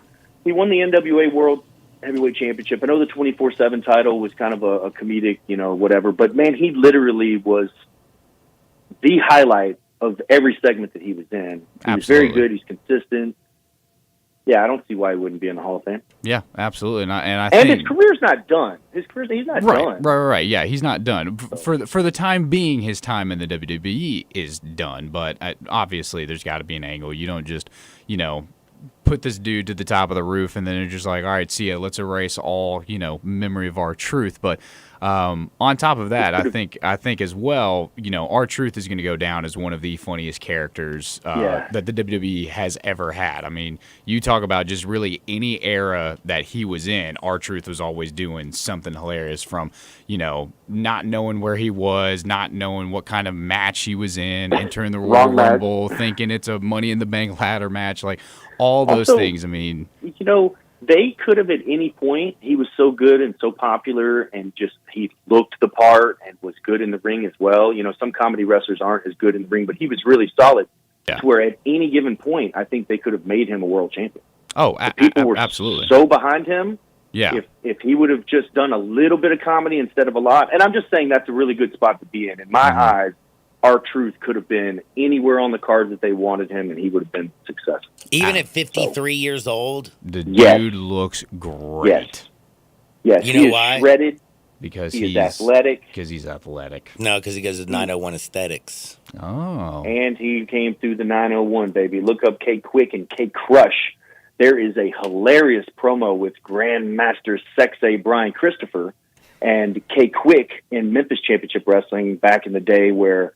He won the NWA World Heavyweight Championship. I know the 24/7 title was kind of a comedic, whatever. But man, he literally was the highlight of every segment that he was in. He was very good. He's consistent. Yeah, I don't see why he wouldn't be in the Hall of Fame. Yeah, absolutely. And his career's not done. He's not done. Right. Yeah, he's not done. For the time being, his time in the WWE is done. But obviously, there's got to be an angle. You don't just, put this dude to the top of the roof and then you're just like, all right, see ya. Let's erase all, memory of R-Truth. But on top of that, I think as well, R-Truth is going to go down as one of the funniest characters that the WWE has ever had. I mean, you talk about just really any era that he was in, R-Truth was always doing something hilarious, from, not knowing where he was, not knowing what kind of match he was in, entering the Royal Rumble, thinking it's a Money in the Bank ladder match, like all those things. I mean, they could have at any point. He was so good and so popular, and just he looked the part and was good in the ring as well. Some comedy wrestlers aren't as good in the ring, but he was really solid. Yeah. To where at any given point, I think they could have made him a world champion. Oh, people were absolutely so behind him. Yeah. If he would have just done a little bit of comedy instead of a lot, and I'm just saying that's a really good spot to be in. In my eyes, R-Truth could have been anywhere on the cards that they wanted him, and he would have been successful. Even at 53 years old? The dude looks great. Yes. You know why? Shredded. Because he's athletic. Because he's athletic. No, because he goes to 901 Aesthetics. Oh. And he came through the 901, baby. Look up K Quick and K Crush. There is a hilarious promo with Grandmaster Sexay Brian Christopher and K Quick in Memphis Championship Wrestling back in the day, where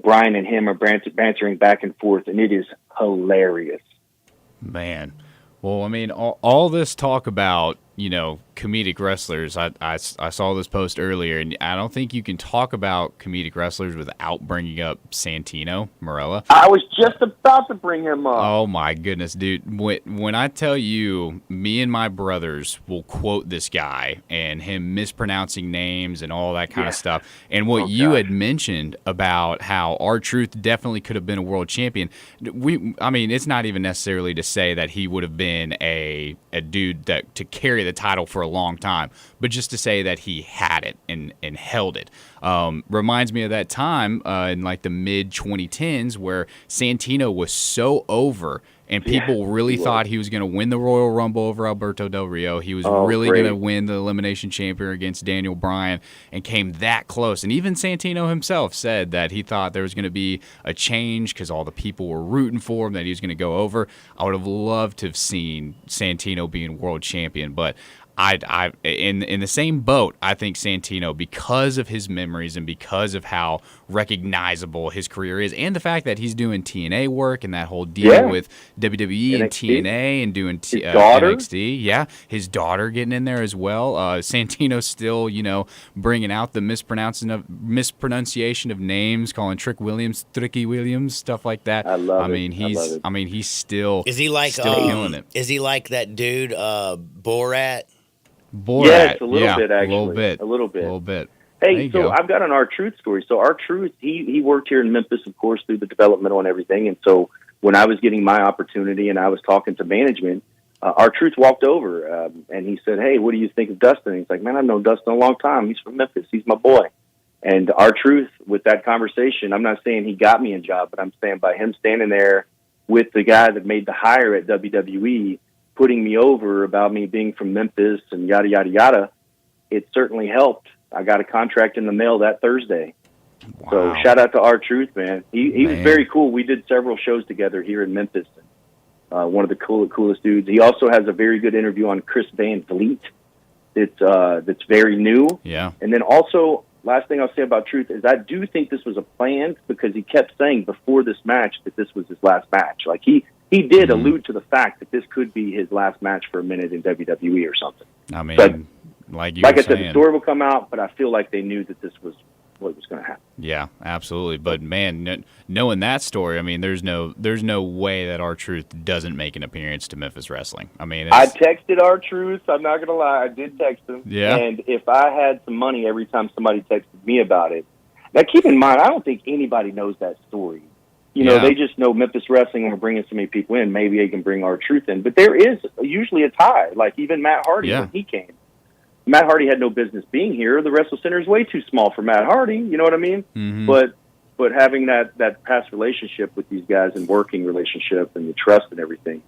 Brian and him are bantering back and forth, and it is hilarious. Man. Well, I mean, all this talk about, comedic wrestlers, I saw this post earlier, and I don't think you can talk about comedic wrestlers without bringing up Santino Marella. I was just about to bring him up. Oh, my goodness, dude. When I tell you, me and my brothers will quote this guy and him mispronouncing names and all that kind of stuff. And what you had mentioned about how R-Truth definitely could have been a world champion, it's not even necessarily to say that he would have been a dude that to carry the title for a long time, but just to say that he had it and held it. Reminds me of that time in like the mid 2010s where Santino was so over and people really thought he was going to win the Royal Rumble over Alberto Del Rio. He was really going to win the Elimination Chamber against Daniel Bryan, and came that close. And even Santino himself said that he thought there was going to be a change because all the people were rooting for him, that he was going to go over. I would have loved to have seen Santino being world champion, but in the same boat, I think Santino, because of his memories and because of how recognizable his career is, and the fact that he's doing TNA work and that whole deal with WWE and NXT. TNA and doing His daughter. NXT. Yeah, his daughter getting in there as well. Santino's still, bringing out the mispronunciation of names, calling Tricky Williams, stuff like that. I love mean, it. he's still Still killing it. Is he like that dude Borat? Borat, Yes, a little bit, actually. A little bit. There Hey, you so go. I've got an R-Truth story. So R-Truth, he worked here in Memphis, of course, through the developmental and everything. And so when I was getting my opportunity and I was talking to management, R-Truth walked over and he said, hey, what do you think of Dustin? And he's like, man, I've known Dustin a long time. He's from Memphis. He's my boy. And R-Truth, with that conversation, I'm not saying he got me a job, but I'm saying by him standing there with the guy that made the hire at WWE, putting me over about me being from Memphis and yada, yada, yada, it certainly helped. I got a contract in the mail that Thursday. Wow. So shout out to R-Truth, man. He was very cool. We did several shows together here in Memphis. One of the coolest dudes. He also has a very good interview on Chris Van Vliet. That's very new. Yeah. And then also, last thing I'll say about Truth is I do think this was a plan because he kept saying before this match that this was his last match. Like he did allude to the fact that this could be his last match for a minute in WWE or something. I mean, But, like I were said, the saying. story will come out, but I feel like they knew that this was what was going to happen. Yeah, absolutely. But man, knowing that story, I mean, there's no way that R-Truth doesn't make an appearance to Memphis Wrestling. I mean, I texted R-Truth. I'm not going to lie. I did text him. Yeah. And if I had some money every time somebody texted me about it, now keep in mind, I don't think anybody knows that story. You know, they just know Memphis Wrestling and we're bringing so many people in. Maybe they can bring R-Truth in. But there is usually a tie. Like even Matt Hardy, when he came. Matt Hardy had no business being here. The Wrestle Center is way too small for Matt Hardy. You know what I mean? Mm-hmm. But having that past relationship with these guys and working relationship and the trust and everything,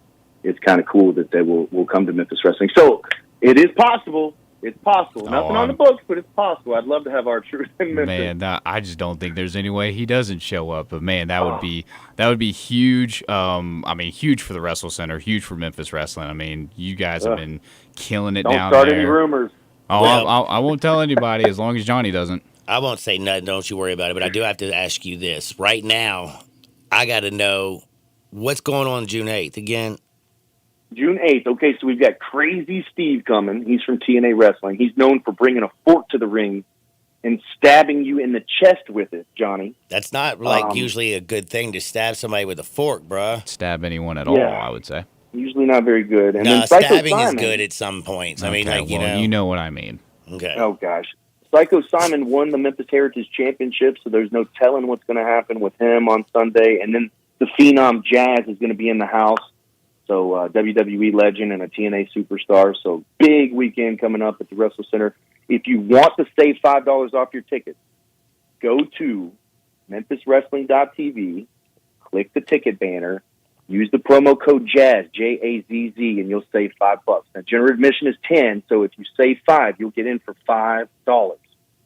it's kind of cool that they will come to Memphis Wrestling. So it is possible. It's possible. Nothing on the books, but it's possible. I'd love to have R-Truth in Memphis. Man, I just don't think there's any way he doesn't show up. But man, that would be huge. I mean, huge for the Wrestle Center, huge for Memphis Wrestling. I mean, you guys have been killing it down there. Don't start any rumors. Oh, I won't tell anybody as long as Johnny doesn't. I won't say nothing. Don't you worry about it. But I do have to ask you this right now. I got to know what's going on June 8th again. June 8th. Okay, so we've got Crazy Steve coming. He's from TNA Wrestling. He's known for bringing a fork to the ring and stabbing you in the chest with it, Johnny. That's not like usually a good thing to stab somebody with a fork, bruh. Stab anyone at all, I would say. Usually not very good. And no, then Psycho stabbing Simon, is good at some points. I mean, Okay, like, you know what I mean. Okay. Oh, gosh. Psycho Simon won the Memphis Heritage Championship, so there's no telling what's going to happen with him on Sunday. And then the Phenom Jazz is going to be in the house. So WWE legend and a TNA superstar. So big weekend coming up at the Wrestle Center. If you want to save $5 off your ticket, go to memphiswrestling.tv, click the ticket banner, use the promo code JAZZ, J-A-Z-Z, and you'll save $5. Now, general admission is $10, so if you save $5, you'll get in for $5.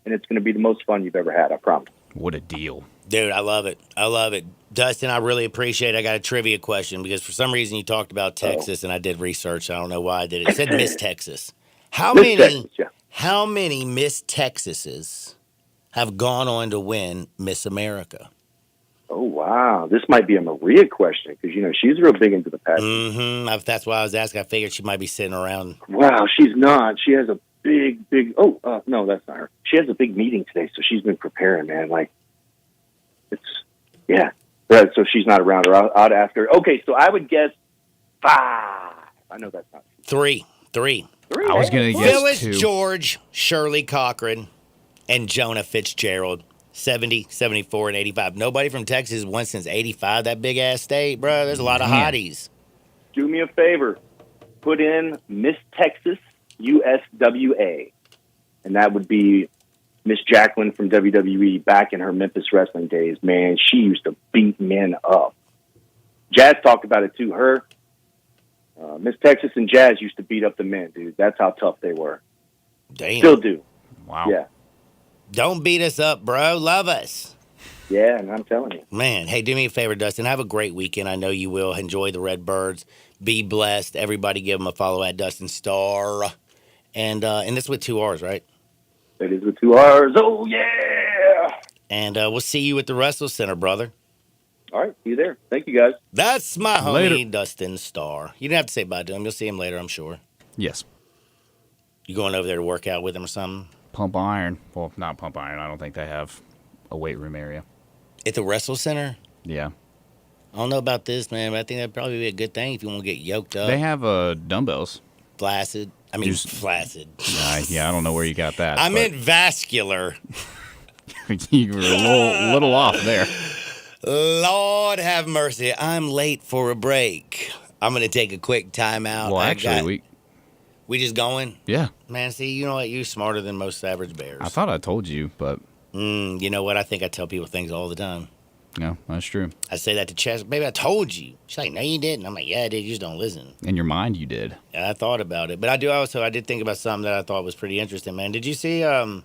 And it's going to be the most fun you've ever had, I promise. What a deal. Dude, I love it. I love it. Dustin, I really appreciate it. I got a trivia question because for some reason you talked about Texas, and I did research. I don't know why I did it. It said Miss Texas. How many Miss Texases have gone on to win Miss America? Oh, wow. This might be a Maria question because, she's real big into the pageant. Mm-hmm. That's why I was asking. I figured she might be sitting around. Wow, she's not. She has a big, no, that's not her. She has a big meeting today, so she's been preparing, man. Like, yeah. So she's not around her. I'd ask her. Okay, so I would guess 5. I know that's not true. 3. I was going to guess Phyllis 2. George, Shirley Cochran, and Jonah Fitzgerald. 70, 74, and 85. Nobody from Texas won since 85, that big-ass state, bro. There's a lot of hotties. Do me a favor. Put in Miss Texas USWA. And that would be Miss Jacqueline from WWE back in her Memphis wrestling days. Man, she used to beat men up. Jazz talked about it, too. Her, Miss Texas and Jazz used to beat up the men, dude. That's how tough they were. Damn. Still do. Wow. Yeah. Don't beat us up, bro. Love us. Yeah, and I'm telling you. Man, hey, do me a favor, Dustin. Have a great weekend. I know you will. Enjoy the Redbirds. Be blessed. Everybody give them a follow at Dustin Starr. And it's with 2 R's, right? It is with 2 R's. Oh, yeah. And we'll see you at the Wrestle Center, brother. All right, see you there. Thank you, guys. That's my homie, Later. Dustin Starr. You didn't have to say bye to him. You'll see him later, I'm sure. Yes. You going over there to work out with him or something? Pump iron. Well, not pump iron. I don't think they have a weight room area. At the Wrestle Center? Yeah. I don't know about this, man, but I think that'd probably be a good thing if you want to get yoked up. They have dumbbells. Flaccid. I mean, flaccid. Yeah, I don't know where you got that. I but meant vascular. you were a little off there. Lord have mercy. I'm late for a break. I'm going to take a quick timeout. Well, actually, we just going? yeah. Man, see, you know what? You're smarter than most average bears. I thought I told you, but You know what? I think I tell people things all the time. no, that's true. I say that to Chess. Baby, I told you. She's like, no, you didn't. I'm like, yeah, I did. You just don't listen. In your mind, you did. Yeah, I thought about it. But I did think about something that I thought was pretty interesting, man. Did you see, do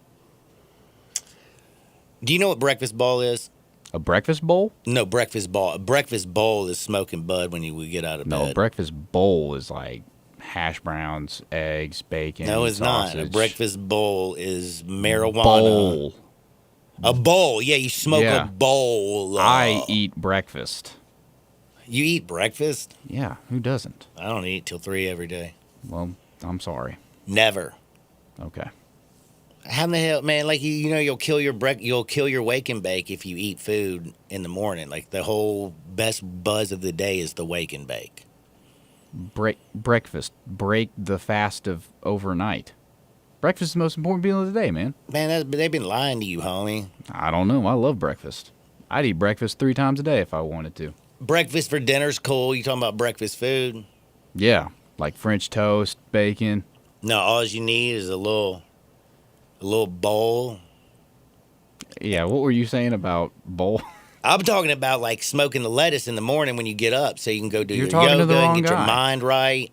you know what breakfast ball is? A breakfast bowl? No, breakfast ball. A breakfast bowl is smoking bud when we get out of No, bed. a breakfast bowl is like hash browns, eggs, bacon. No, it's sausage. not. A breakfast bowl is marijuana. Bowl. A bowl. Yeah, you smoke Yeah. a bowl. I eat breakfast. You eat breakfast? Yeah, who doesn't? I don't eat till 3 every day. Well, I'm sorry. Never. Okay. How in the hell, man? Like you'll kill your wake and bake if you eat food in the morning. Like the whole best buzz of the day is the wake and bake. Breakfast. Break the fast of overnight. Breakfast is the most important meal of the day, man. Man, they've been lying to you, homie. I don't know. I love breakfast. I'd eat breakfast 3 times a day if I wanted to. Breakfast for dinner's cool. You talking about breakfast food? Yeah, like French toast, bacon. No, all you need is a little bowl. Yeah, what were you saying about bowl? I'm talking about like smoking the lettuce in the morning when you get up so you can go do You're your talking to the yoga and wrong get your guy. mind right,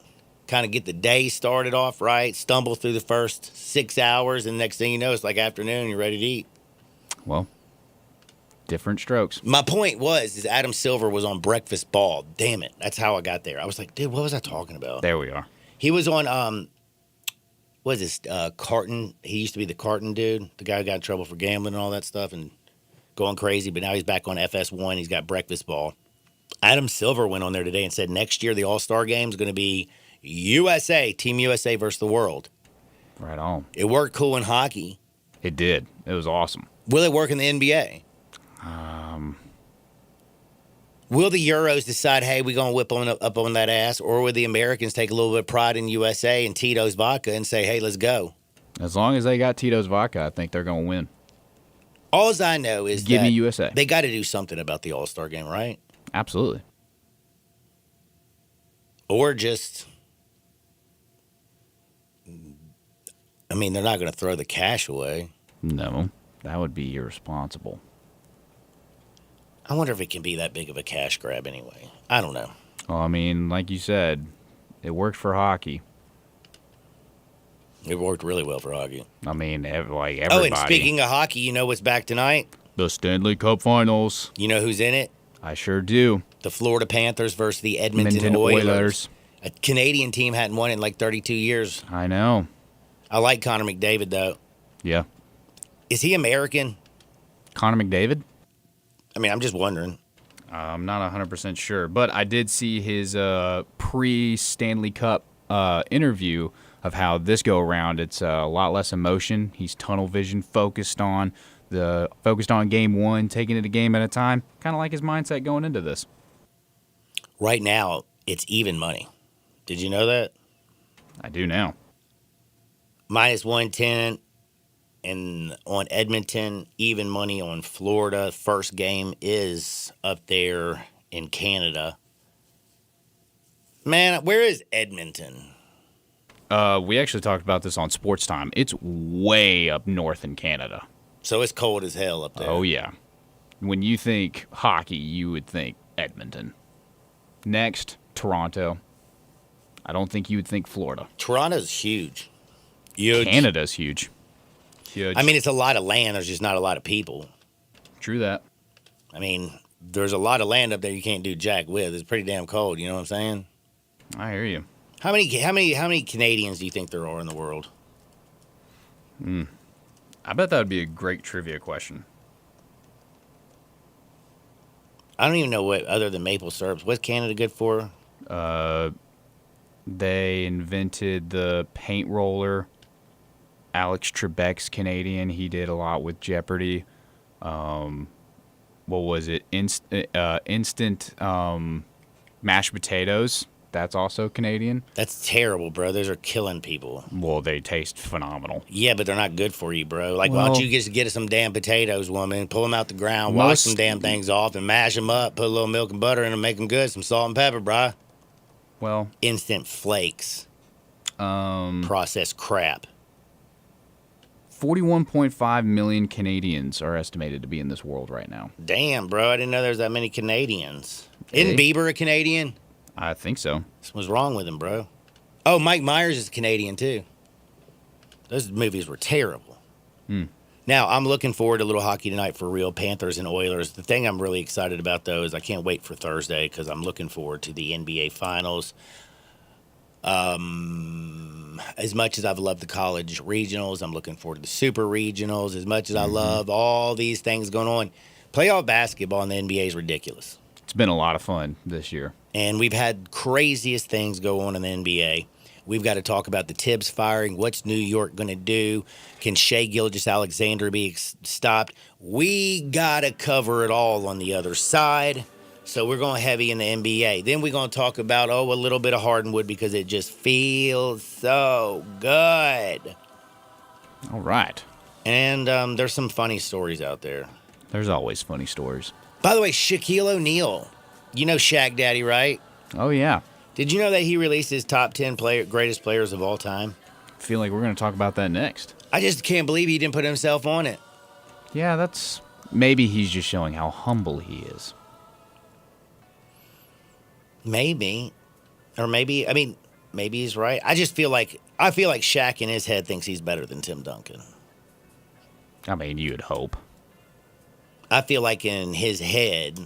kind of get the day started off right, stumble through the first 6 hours, and next thing you know, it's like afternoon and you're ready to eat. Well, different strokes. My point is Adam Silver was on Breakfast Ball. Damn it. That's how I got there. I was like, dude, what was I talking about? There we are. He was on, what is this, Carton? He used to be the Carton dude, the guy who got in trouble for gambling and all that stuff and going crazy, but now he's back on FS1. He's got Breakfast Ball. Adam Silver went on there today and said next year the All-Star Game is going to be Team USA versus the world. Right on. It worked cool in hockey. It did. It was awesome. Will it work in the NBA? Will the Euros decide, hey, we're going to whip up on that ass, or will the Americans take a little bit of pride in USA and Tito's vodka and say, hey, let's go? As long as they got Tito's vodka, I think they're going to win. All I know is Give that me USA. they got to do something about the All-Star Game, right? Absolutely. Or just, I mean, they're not going to throw the cash away. No, that would be irresponsible. I wonder if it can be that big of a cash grab anyway. I don't know. Well, I mean, like you said, it worked for hockey. It worked really well for hockey. I mean, everybody. Oh, and speaking of hockey, you know what's back tonight? The Stanley Cup Finals. You know who's in it? I sure do. The Florida Panthers versus the Edmonton Oilers. A Canadian team hadn't won in like 32 years. I know. I like Connor McDavid, though. Yeah. Is he American? Connor McDavid? I mean, I'm just wondering. I'm not 100% sure, but I did see his pre-Stanley Cup interview of how this go around. It's a lot less emotion. He's tunnel vision, focused on game one, taking it a game at a time. Kind of like his mindset going into this. Right now, it's even money. Did you know that? I do now. Minus 110 and on Edmonton, even money on Florida. First game is up there in Canada. Man, where is Edmonton? We actually talked about this on Sports Time. It's way up north in Canada. So it's cold as hell up there. Oh, yeah. When you think hockey, you would think Edmonton. Next, Toronto. I don't think you would think Florida. Toronto's huge. Huge. Canada's huge. Huge. I mean, it's a lot of land. There's just not a lot of people. True that. I mean, there's a lot of land up there you can't do jack with. It's pretty damn cold. You know what I'm saying? I hear you. How many Canadians do you think there are in the world? I bet that would be a great trivia question. I don't even know what other than maple syrups. What's Canada good for? They invented the paint roller. Alex Trebek's Canadian. He did a lot with Jeopardy. What was it? Instant mashed potatoes. That's also Canadian. That's terrible, bro. Those are killing people. Well, they taste phenomenal. Yeah, but they're not good for you, bro. Like, why don't Well- you just get us some damn potatoes, woman? Pull them out the ground, wash some damn things off, and mash them up. Put a little milk and butter in them, make them good. Some salt and pepper, bro. Well, Instant flakes. Processed crap. 41.5 million Canadians are estimated to be in this world right now. Damn, bro. I didn't know there was that many Canadians. Isn't Bieber a Canadian? I think so. What's wrong with him, bro? Oh, Mike Myers is Canadian, too. Those movies were terrible. Now, I'm looking forward to a little hockey tonight for real, Panthers and Oilers. The thing I'm really excited about, though, is I can't wait for Thursday because I'm looking forward to the NBA Finals. As much as I've loved the college regionals, I'm looking forward to the super regionals. As much as I love all these things going on, playoff basketball in the NBA is ridiculous. It's been a lot of fun this year. And we've had craziest things go on in the NBA. We've got to talk about the Tibbs firing. What's New York going to do? Can Shea Gilgeous-Alexander be stopped? We got to cover it all on the other side. So we're going heavy in the NBA. Then we're going to talk about, a little bit of Hardwood because it just feels so good. All right. And there's some funny stories out there. There's always funny stories. By the way, Shaquille O'Neal. You know Shaq Daddy, right? Oh, yeah. Did you know that he released his top 10 greatest players of all time? I feel like we're going to talk about that next. I just can't believe he didn't put himself on it. Yeah, that's... Maybe he's just showing how humble he is. Maybe. Or maybe he's right. I feel like Shaq in his head thinks he's better than Tim Duncan. I mean, you'd hope. I feel like in his head...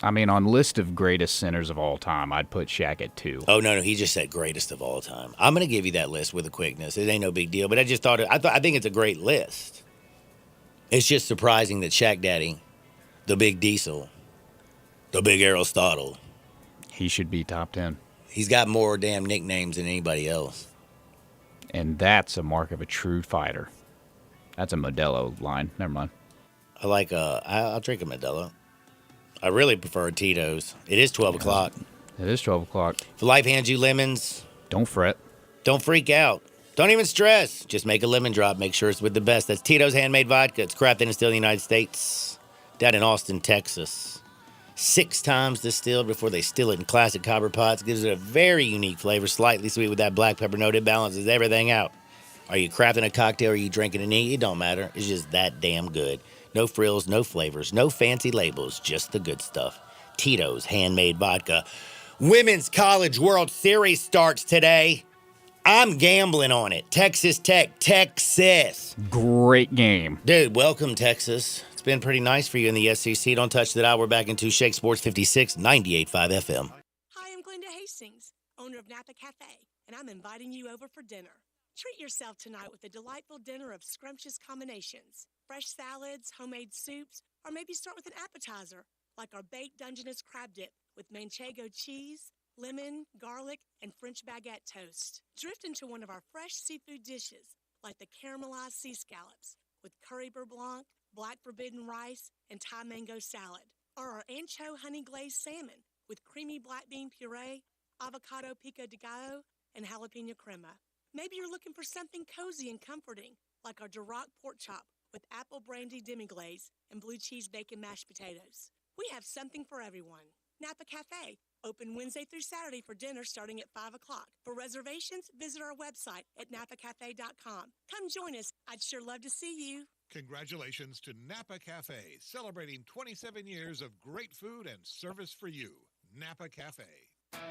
I mean, on list of greatest centers of all time, I'd put Shaq at 2. Oh, no, he just said greatest of all time. I'm going to give you that list with a quickness. It ain't no big deal, but I just thought, I think it's a great list. It's just surprising that Shaq Daddy, the Big Diesel, the Big Aristotle, He should be top 10. he's got more damn nicknames than anybody else. And that's a mark of a true fighter. That's a Modelo line. Never mind. I like, I'll drink a Modelo. I really prefer Tito's. It is 12 o'clock. It is 12 o'clock. If life hands you lemons, Don't fret. don't freak out. Don't even stress. Just make a lemon drop. Make sure it's with the best. That's Tito's Handmade Vodka. It's crafted and distilled in the United States. Down in Austin, Texas. 6 times distilled before they still it in classic copper pots. Gives it a very unique flavor. Slightly sweet with that black pepper note. It balances everything out. Are you crafting a cocktail or are you drinking a neat? It don't matter. It's just that damn good. No frills, no flavors, no fancy labels, just the good stuff. Tito's Handmade Vodka. Women's College World Series starts today. I'm gambling on it. Texas Tech, Texas. Great game. Dude, welcome, Texas. It's been pretty nice for you in the SEC. Don't touch that out. We're back into Shake Sports 56, 98.5 FM. Hi, I'm Glenda Hastings, owner of Napa Cafe, and I'm inviting you over for dinner. Treat yourself tonight with a delightful dinner of scrumptious combinations. Fresh salads, homemade soups, or maybe start with an appetizer, like our baked Dungeness crab dip with manchego cheese, lemon, garlic, and French baguette toast. Drift into one of our fresh seafood dishes, like the caramelized sea scallops with curry beurre blanc, black forbidden rice, and Thai mango salad. Or our ancho honey glazed salmon with creamy black bean puree, avocado pico de gallo, and jalapeno crema. Maybe you're looking for something cozy and comforting, like our Duroc pork chop with apple brandy demi-glaze and blue cheese bacon mashed potatoes. We have something for everyone. Napa Cafe, open Wednesday through Saturday for dinner starting at 5 o'clock. For reservations, visit our website at napacafe.com. Come join us. I'd sure love to see you. Congratulations to Napa Cafe, celebrating 27 years of great food and service for you. Napa Cafe.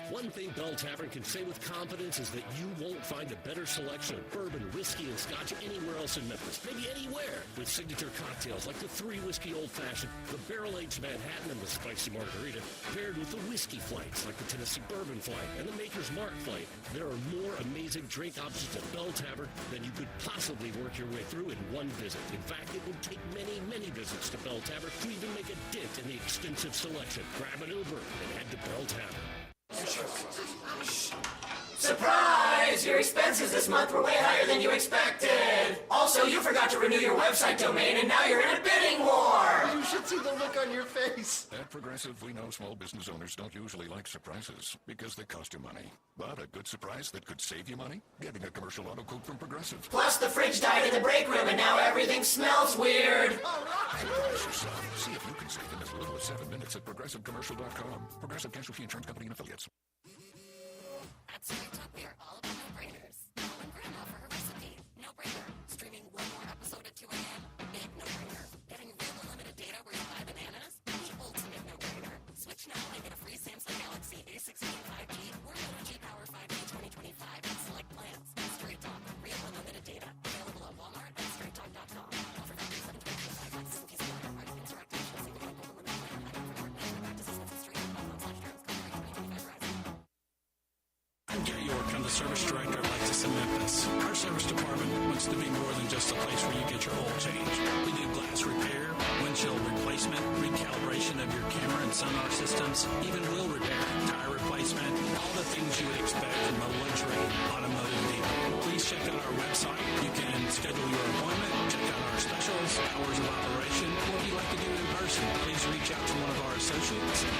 One thing Bell Tavern can say with confidence is that you won't find a better selection of bourbon, whiskey, and scotch anywhere else in Memphis. Maybe anywhere. With signature cocktails like the 3 Whiskey Old Fashioned, the Barrel Aged Manhattan, and the Spicy Margarita, paired with the whiskey flights like the Tennessee Bourbon Flight and the Maker's Mark Flight. There are more amazing drink options at Bell Tavern than you could possibly work your way through in one visit. In fact, it would take many, many visits to Bell Tavern to even make a dent in the extensive selection. Grab an Uber and head to Bell Tavern. Surprise! Your expenses this month were way higher than you expected. Also, you forgot to renew your website domain, and now you're in a bidding war. You should see the look on your face. At Progressive, we know small business owners don't usually like surprises because they cost you money. But a good surprise that could save you money? Getting a commercial auto quote from Progressive. Plus, the fridge died in the break room, and now everything smells weird. Surprise yourself. See if you can save in as little as 7 minutes at ProgressiveCommercial.com. Progressive Casualty Insurance Company and Affiliates. At Super Talk, we are all about no-brainers. Calling Grandma for her recipe. No-brainer. Streaming one more episode at 2 a.m. Big no-brainer. Getting real unlimited data where you buy bananas. The ultimate no-brainer. Switch now and get a free Samsung Galaxy A16 5G or Moto G Power 5G 2025 and select plans. Straight Talk. Real unlimited data. Available at Walmart and StraightTalk.com. Offer valid 7/2025. PC Interactive Single Phone Mobile Limit Plan. Management practices with Straight Talk. Terms. Copyright 2025 Verizon. I'm Gary York. I'm the service director of Lexus in Memphis. Our service department wants to be more than just a place where you get your oil changed. We do glass repair, windshield replacement, recalibration of your camera and sonar systems, even wheel repair, tire replacement, all the things you would expect from a luxury automotive dealer. Please check out our website. You can schedule your appointment, check out our specials, hours of operation, or if you'd like to do it in person, please reach out to one of our associates at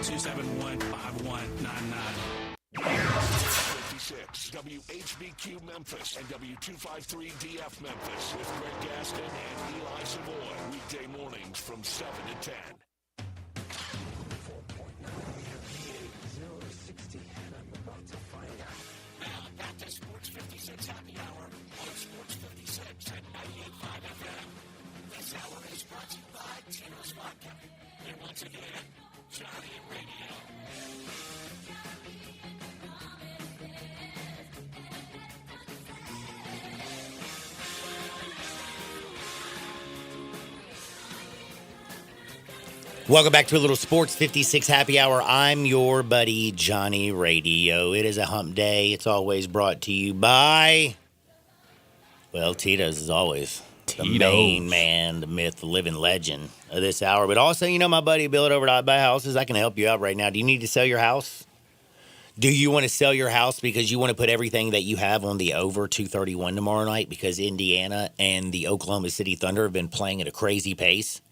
901-271-5199. 56 WHBQ Memphis and W253DF Memphis with Greg Gaston and Eli Savoy. Weekday mornings from 7 to 10. Now back to Sports 56 Happy Hour on Sports 56 at 98.5 FM. This hour is brought to you by Tino's Vodka. And once again, Johnny Radio. Welcome back to a little Sports 56 Happy Hour. I'm your buddy, Johnny Radio. It is a hump day. It's always brought to you by, well, Tito's as always. The main man, the myth, the living legend of this hour. But also, you know, my buddy Bill at over at I Buy Houses. I can help you out right now. Do you need to sell your house? Do you want to sell your house because you want to put everything that you have on the over 231 tomorrow night because Indiana and the Oklahoma City Thunder have been playing at a crazy pace?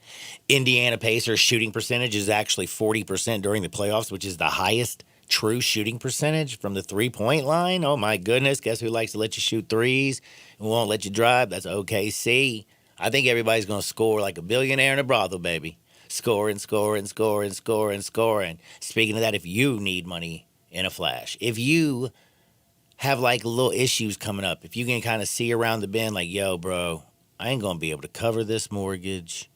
Indiana Pacers shooting percentage is actually 40% during the playoffs, which is the highest true shooting percentage from the three-point line. Oh, my goodness. Guess who likes to let you shoot threes and won't let you drive? That's OKC. I think everybody's going to score like a billionaire in a brothel, baby. Scoring, scoring, scoring, scoring, scoring. Speaking of that, if you need money in a flash, if you have like little issues coming up, if you can kind of see around the bend like, yo, bro, I ain't going to be able to cover this mortgage.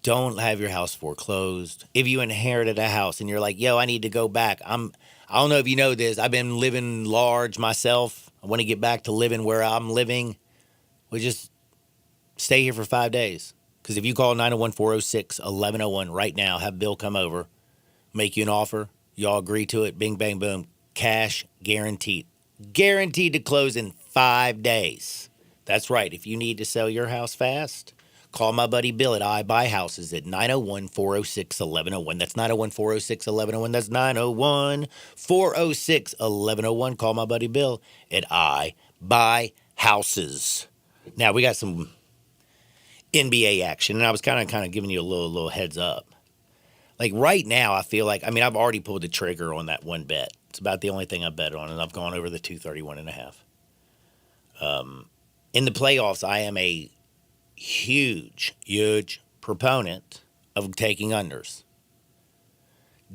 Don't have your house foreclosed. If you inherited a house and you're like, yo, I need to go back. I don't know if you know this. I've been living large myself. I want to get back to living where I'm living. We just stay here for 5 days. Because if you call 901-406-1101 right now, have Bill come over, make you an offer, y'all agree to it, bing, bang, boom, cash guaranteed. Guaranteed to close in 5 days. That's right. If you need to sell your house fast, call my buddy Bill at I Buy Houses at 901-406-1101. That's 901-406-1101. That's 901-406-1101. Call my buddy Bill at I Buy Houses. Now, we got some NBA action, and I was kind of giving you a little heads up. Like right now, I feel like, I've already pulled the trigger on that one bet. It's about the only thing I bet on, and I've gone over the 231.5. In the playoffs, I am a huge proponent of taking unders.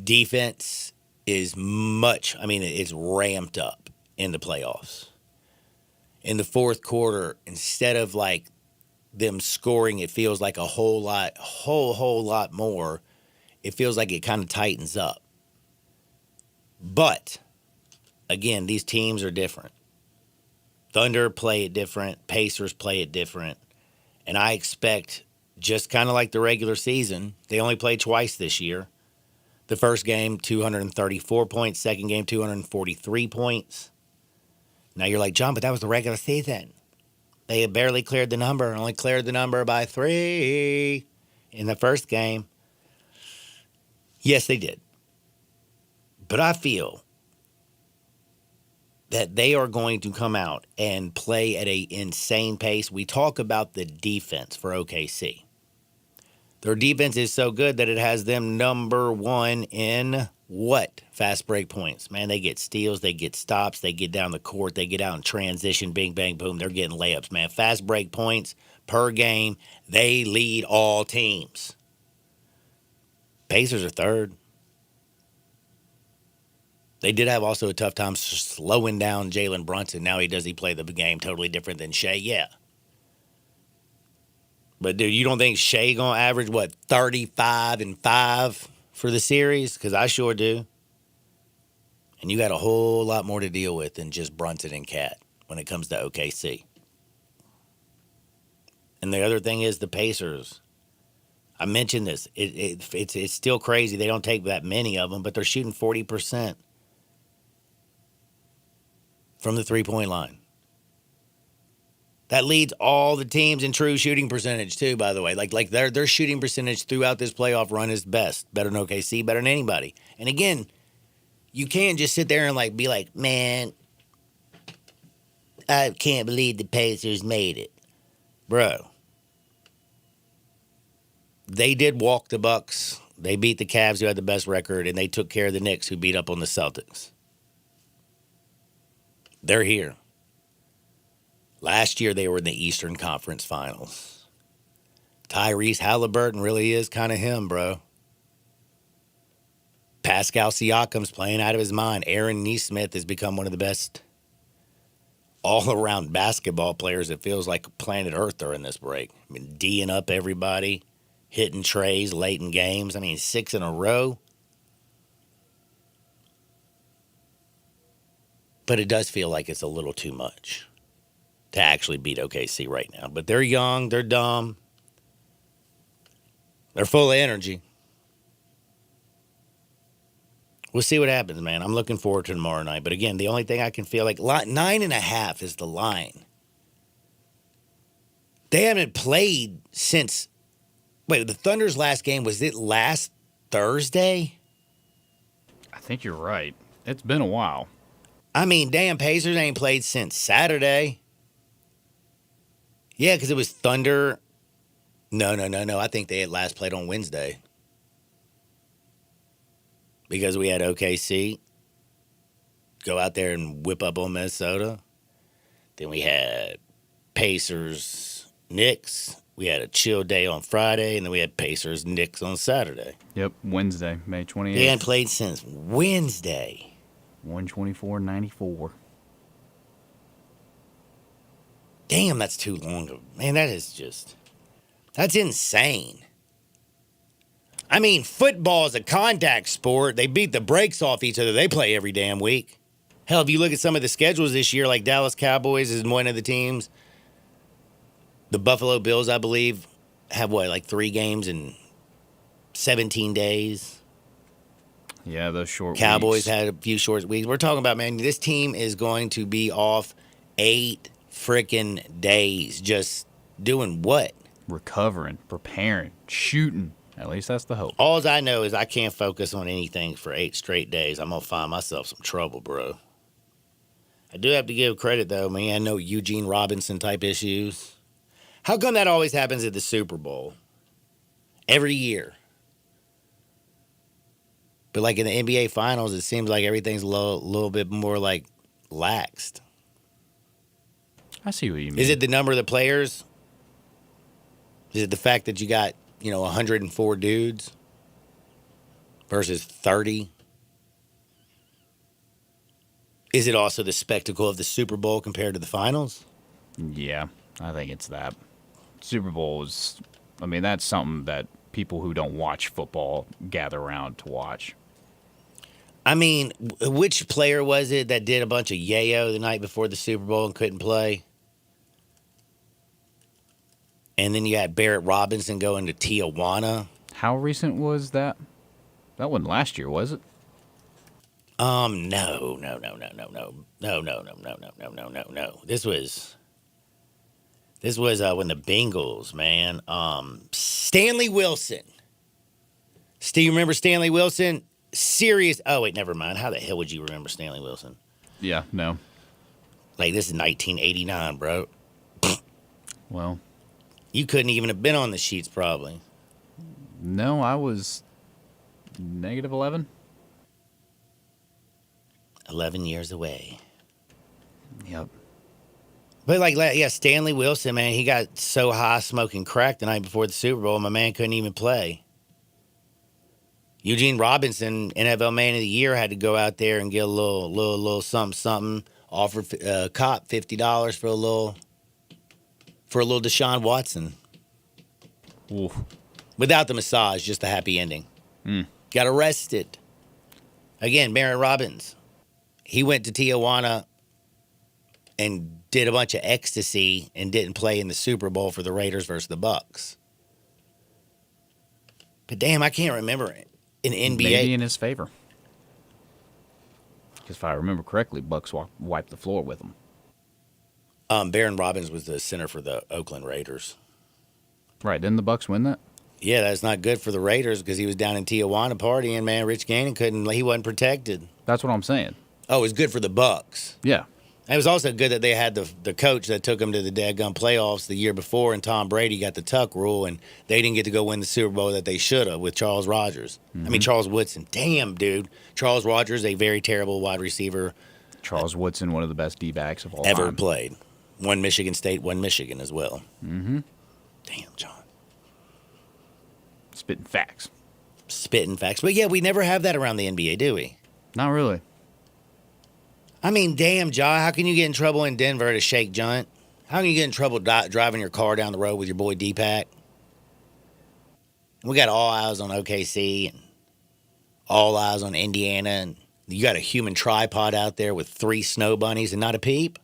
Defense is it's ramped up in the playoffs. In the fourth quarter, instead of like them scoring, it feels like a whole lot more. It feels like it kind of tightens up. But, again, these teams are different. Thunder play it different. Pacers play it different. And I expect, just kind of like the regular season, they only played twice this year. The first game, 234 points. Second game, 243 points. Now you're like, John, but that was the regular season. They had barely cleared the number, only cleared the number by 3 in the first game. Yes, they did. But I feel that they are going to come out and play at an insane pace. We talk about the defense for OKC. Their defense is so good that it has them number one in what? Fast break points. Man, they get steals, they get stops, they get down the court, they get out in transition, bing, bang, boom. They're getting layups, man. Fast break points per game, they lead all teams. Pacers are third. They did have also a tough time slowing down Jalen Brunson. Now he play the game totally different than Shea? Yeah. But, dude, you don't think Shea going to average, 35 and 5 for the series? Because I sure do. And you got a whole lot more to deal with than just Brunson and Cat when it comes to OKC. And the other thing is the Pacers. I mentioned this. It's still crazy. They don't take that many of them, but they're shooting 40% from the three-point line. That leads all the teams in true shooting percentage, too, by the way. Like their shooting percentage throughout this playoff run is best. Better than OKC, better than anybody. And again, you can't just sit there and be like, man, I can't believe the Pacers made it. Bro. They did walk the Bucks. They beat the Cavs, who had the best record, and they took care of the Knicks, who beat up on the Celtics. They're here. Last year, they were in the Eastern Conference Finals. Tyrese Halliburton really is kind of him, bro. Pascal Siakam's playing out of his mind. Aaron Nesmith has become one of the best all-around basketball players. It feels like planet Earth during this break. I mean, D'ing up everybody, hitting trays late in games. 6 in a row. But it does feel like it's a little too much to actually beat OKC right now. But they're young, they're dumb, they're full of energy. We'll see what happens, man. I'm looking forward to tomorrow night. But again, the only thing I can feel 9.5 is the line. They haven't played since, the Thunder's last game, was it last Thursday? I think you're right. It's been a while. Damn, Pacers ain't played since Saturday. Yeah, because it was Thunder. No. I think they had last played on Wednesday. Because we had OKC go out there and whip up on Minnesota. Then we had Pacers, Knicks. We had a chill day on Friday. And then we had Pacers, Knicks on Saturday. Yep, Wednesday, May 28th. They hadn't played since Wednesday. 124-94. Damn, that's too long. Man, that's insane. Football is a contact sport. They beat the brakes off each other. They play every damn week. Hell, if you look at some of the schedules this year, like Dallas Cowboys is one of the teams. The Buffalo Bills, I believe, have 3 games in 17 days. Yeah, those short Cowboys weeks. had a few short weeks. We're talking about, man, this team is going to be off 8 freaking days. Just doing what? Recovering, preparing, shooting. At least that's the hope. All I know is I can't focus on anything for 8 straight days. I'm going to find myself some trouble, bro. I do have to give credit, though, man. I know Eugene Robinson type issues. How come that always happens at the Super Bowl? Every year. But in the NBA Finals, it seems like everything's a little bit more laxed. I see what you mean. Is it the number of the players? Is it the fact that you got, 104 dudes versus 30? Is it also the spectacle of the Super Bowl compared to the finals? Yeah, I think it's that. Super Bowl is, that's something that people who don't watch football gather around to watch. I mean, which player was it that did a bunch of yayo the night before the Super Bowl and couldn't play? And then you had Barrett Robinson going to Tijuana. How recent was that? That wasn't last year, was it? No. This was when the Bengals, man. Stanley Wilson. Do you remember Stanley Wilson? Serious. Oh wait, never mind. How the hell would you remember Stanley Wilson? Yeah, no. Like this is 1989, bro. Well, you couldn't even have been on the sheets, probably. No, I was -11. 11 years away. Yep. But yeah, Stanley Wilson, man, he got so high smoking crack the night before the Super Bowl, my man couldn't even play. Eugene Robinson, NFL Man of the Year, had to go out there and get a little something. Offered cop $50 for a little Deshaun Watson. Oof. Without the massage, just a happy ending. Got arrested. Again, Barrett Robbins. He went to Tijuana and did a bunch of ecstasy and didn't play in the Super Bowl for the Raiders versus the Bucks. But damn, I can't remember it. In NBA. Maybe in his favor. Because if I remember correctly, Bucks wiped the floor with him. Baron Robbins was the center for the Oakland Raiders. Right, didn't the Bucks win that? Yeah, that's not good for the Raiders because he was down in Tijuana partying, man. Rich Gannon he wasn't protected. That's what I'm saying. Oh, it was good for the Bucks. Yeah. It was also good that they had the coach that took them to the dadgum playoffs the year before, and Tom Brady got the tuck rule, and they didn't get to go win the Super Bowl that they should have with Charles Rogers. I mean, Charles Woodson. Damn, dude. Charles Rogers, a very terrible wide receiver. Charles Woodson, one of the best D-backs of all ever time. played. One Michigan State, one Michigan as well. Mm-hmm. Damn, John. Spitting facts. But yeah, we never have that around the NBA, do we? Not really. I mean, damn, John, how can you get in trouble in Denver to shake Junt? How can you get in trouble driving your car down the road with your boy D-Pack? We got all eyes on OKC and all eyes on Indiana, and you got a human tripod out there with 3 snow bunnies and not a peep?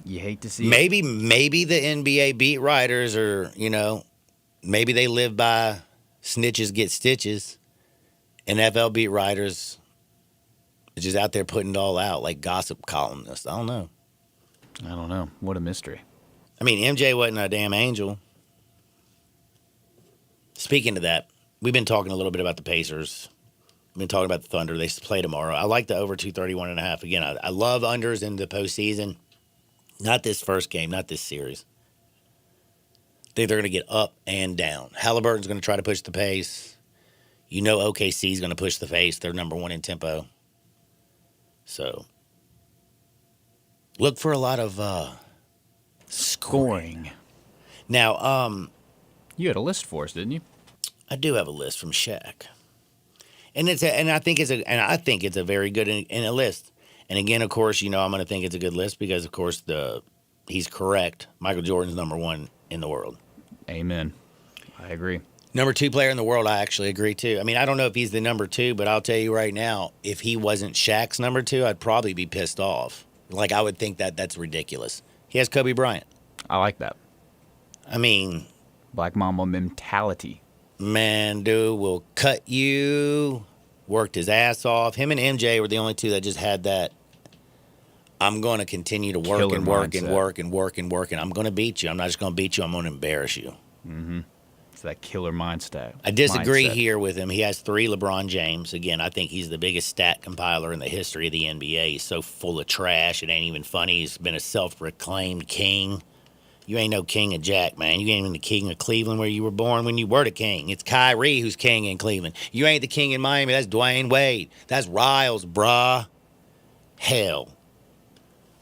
You hate to see maybe the NBA beat writers are, maybe they live by snitches get stitches. NFL beat writers are just out there putting it all out like gossip columnists. I don't know. What a mystery. I mean, MJ wasn't a damn angel. Speaking of that, we've been talking a little bit about the Pacers. We've been talking about the Thunder. They play tomorrow. I like the over 231.5. Again, I love unders in the postseason. Not this first game, not this series. I think they're going to get up and down. Halliburton's going to try to push the pace. OKC's going to push the pace. They're number 1 in tempo. So, look for a lot of scoring. Now, you had a list for us, didn't you? I do have a list from Shaq, and I think it's a very good in a list. And again, of course, I'm going to think it's a good list because, of course, he's correct. Michael Jordan's number 1 in the world. Amen. I agree. Number 2 player in the world, I actually agree too. I mean, I don't know if he's the number 2, but I'll tell you right now, if he wasn't Shaq's number 2, I'd probably be pissed off. Like, I would think that's ridiculous. He has Kobe Bryant. I like that. I mean, Black Mamba mentality. Man, dude will cut you. Worked his ass off. Him and MJ were the only 2 that just had that. I'm going to continue to work Killer and work mindset. and work and work and work, and I'm going to beat you. I'm not just going to beat you. I'm going to embarrass you. Mm-hmm. It's that killer mindset. I disagree here with him. He has 3 LeBron James. Again, I think he's the biggest stat compiler in the history of the NBA. He's so full of trash, it ain't even funny. He's been a self-proclaimed king. You ain't no king of Jack, man. You ain't even the king of Cleveland where you were born when you were the king. It's Kyrie who's king in Cleveland. You ain't the king in Miami. That's Dwayne Wade. That's Riles, brah. Hell.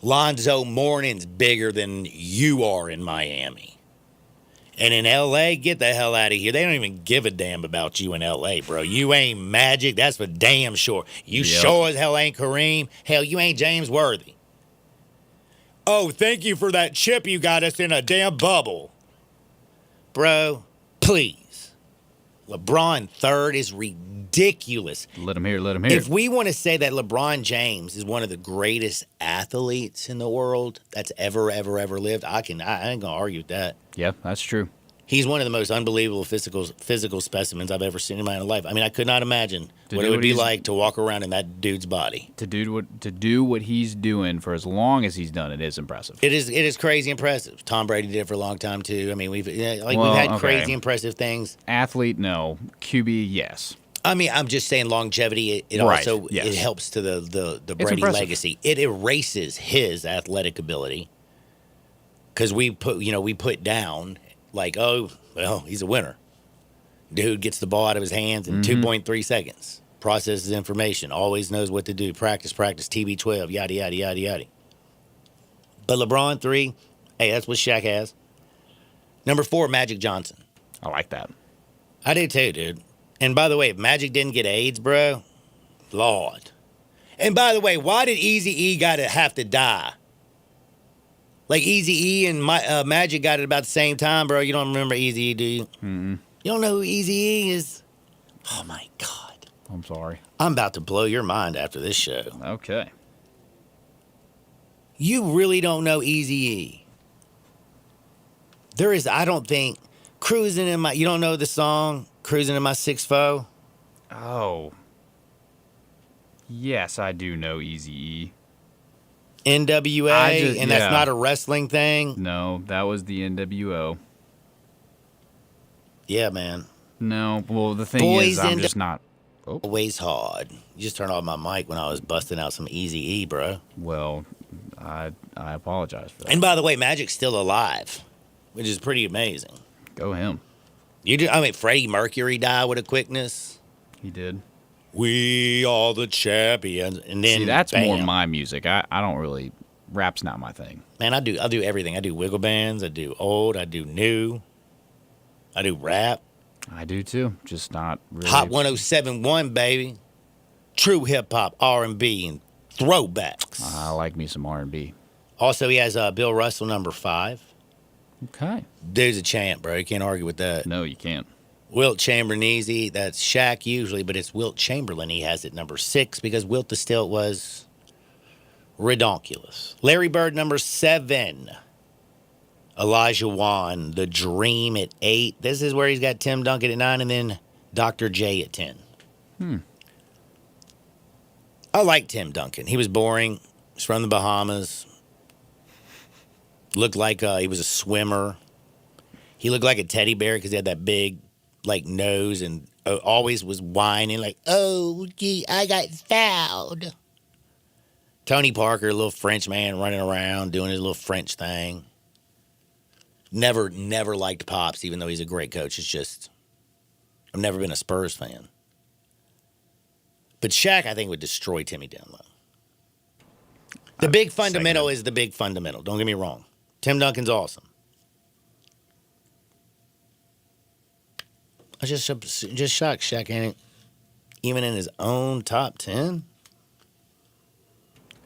Lonzo Mourning's bigger than you are in Miami. And in L.A., get the hell out of here. They don't even give a damn about you in L.A., bro. You ain't Magic. That's for damn sure. You sure as hell ain't Kareem. Hell, you ain't James Worthy. Oh, thank you for that chip you got us in a damn bubble. Bro, please. LeBron third is ridiculous. ridiculous. Let him hear. Let him hear. If we want to say that LeBron James is one of the greatest athletes in the world that's ever lived, I ain't gonna argue with that. Yeah, that's true. He's one of the most unbelievable physical specimens I've ever seen in my life. I mean, I could not imagine what it would be like to walk around in that dude's body. To do what he's doing for as long as he's done it is impressive. It is crazy impressive. Tom Brady did it for a long time too. I mean, we've had crazy impressive things. Athlete, no. QB, yes. I mean, I'm just saying longevity. It right. also yes. it helps to the Brady legacy. It erases his athletic ability because we put down. Like, oh, well, he's a winner. Dude gets the ball out of his hands in 2.3 seconds. Processes information. Always knows what to do. Practice, TB12, yada, yada, yada, yada. But LeBron, 3, hey, that's what Shaq has. Number 4, Magic Johnson. I like that. I do too, dude. And by the way, if Magic didn't get AIDS, bro, Lord. And by the way, why did Eazy-E have to die? Like Eazy-E and Magic got it about the same time, bro. You don't remember Eazy-E, do you? Mm-mm. You don't know who Eazy-E is? Oh, my God. I'm sorry. I'm about to blow your mind after this show. Okay. You really don't know Eazy-E. I don't think, you don't know the song, Cruising in My 6'4"? Oh. Yes, I do know Eazy-E. NWA, and that's not a wrestling thing? No, that was the NWO. Yeah, man. No, well, the thing is, I'm just not... Always hard. You just turned off my mic when I was busting out some Eazy-E, bro. Well, I apologize for that. And by the way, Magic's still alive, which is pretty amazing. Go him. Freddie Mercury died with a quickness. He did. We are the champions. And then, see, that's bam. more my music. I don't really... Rap's not my thing. Man, I do everything. I do wiggle bands. I do old. I do new. I do rap. I do too. Just not really. Hot 107.1, baby. True hip-hop, R&B, and throwbacks. I like me some R&B. Also, he has Bill Russell, number 5. Okay. Dude's a champ, bro. You can't argue with that. No, you can't. Wilt Chamberlain, easy. That's Shaq usually, but it's Wilt Chamberlain. He has it number 6 because Wilt the Stilt was redonkulous. Larry Bird, number 7. Elijah Wan, The Dream at 8. This is where he's got Tim Duncan at 9 and then Dr. J at 10. I like Tim Duncan. He was boring. He's from the Bahamas. Looked like he was a swimmer. He looked like a teddy bear because he had that big nose and always was whining like, oh, gee, I got fouled. Tony Parker, a little French man running around doing his little French thing. Never liked Pops, even though he's a great coach. It's just, I've never been a Spurs fan. But Shaq, I think, would destroy Timmy down low. The big fundamental is the big fundamental. Don't get me wrong. Tim Duncan's awesome. I was just shocked Shaq ain't even in his own top 10.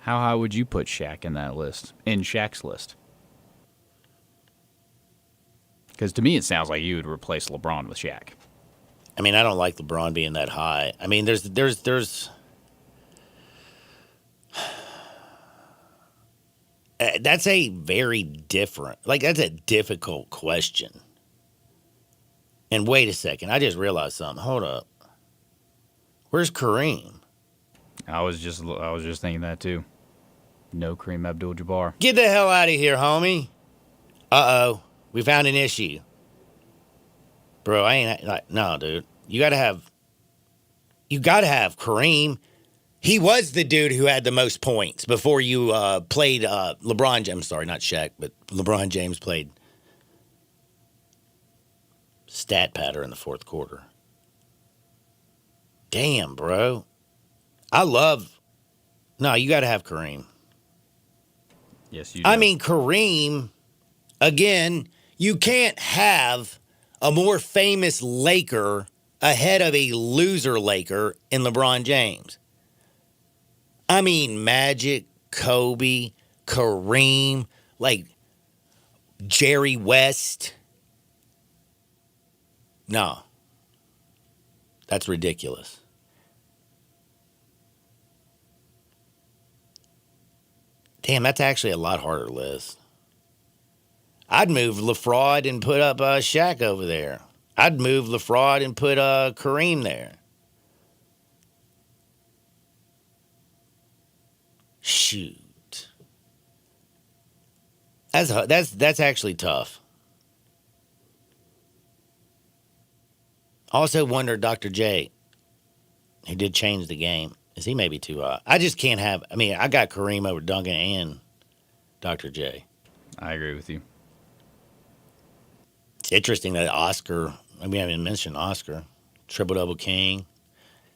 How high would you put Shaq in that list? In Shaq's list? Because to me, it sounds like you would replace LeBron with Shaq. I mean, I don't like LeBron being that high. I mean, there's that's a very different, that's a difficult question. And wait a second, I just realized something. Hold up. Where's Kareem? I was just thinking that too. No Kareem Abdul-Jabbar. Get the hell out of here, homie. Uh-oh. We found an issue. Bro, no, dude. You gotta have Kareem. He was the dude who had the most points before you played LeBron James. I'm sorry, not Shaq, but LeBron James played stat patter in the fourth quarter. Damn, bro. No, you gotta have Kareem. Yes, you do. I mean, Kareem, again, you can't have a more famous Laker ahead of a loser Laker in LeBron James. I mean, Magic, Kobe, Kareem, Jerry West. No. That's ridiculous. Damn, that's actually a lot harder list. I'd move LaFraud and put up Shaq over there. I'd move LaFraud and put Kareem there. Shoot. That's actually tough. Also wonder, Dr. J, he did change the game. Is he maybe too high? I just can't have. I mean, I got Kareem over Duncan and Dr. J. I agree with you. It's interesting that Oscar. I mean, I haven't mentioned Oscar. Triple double king.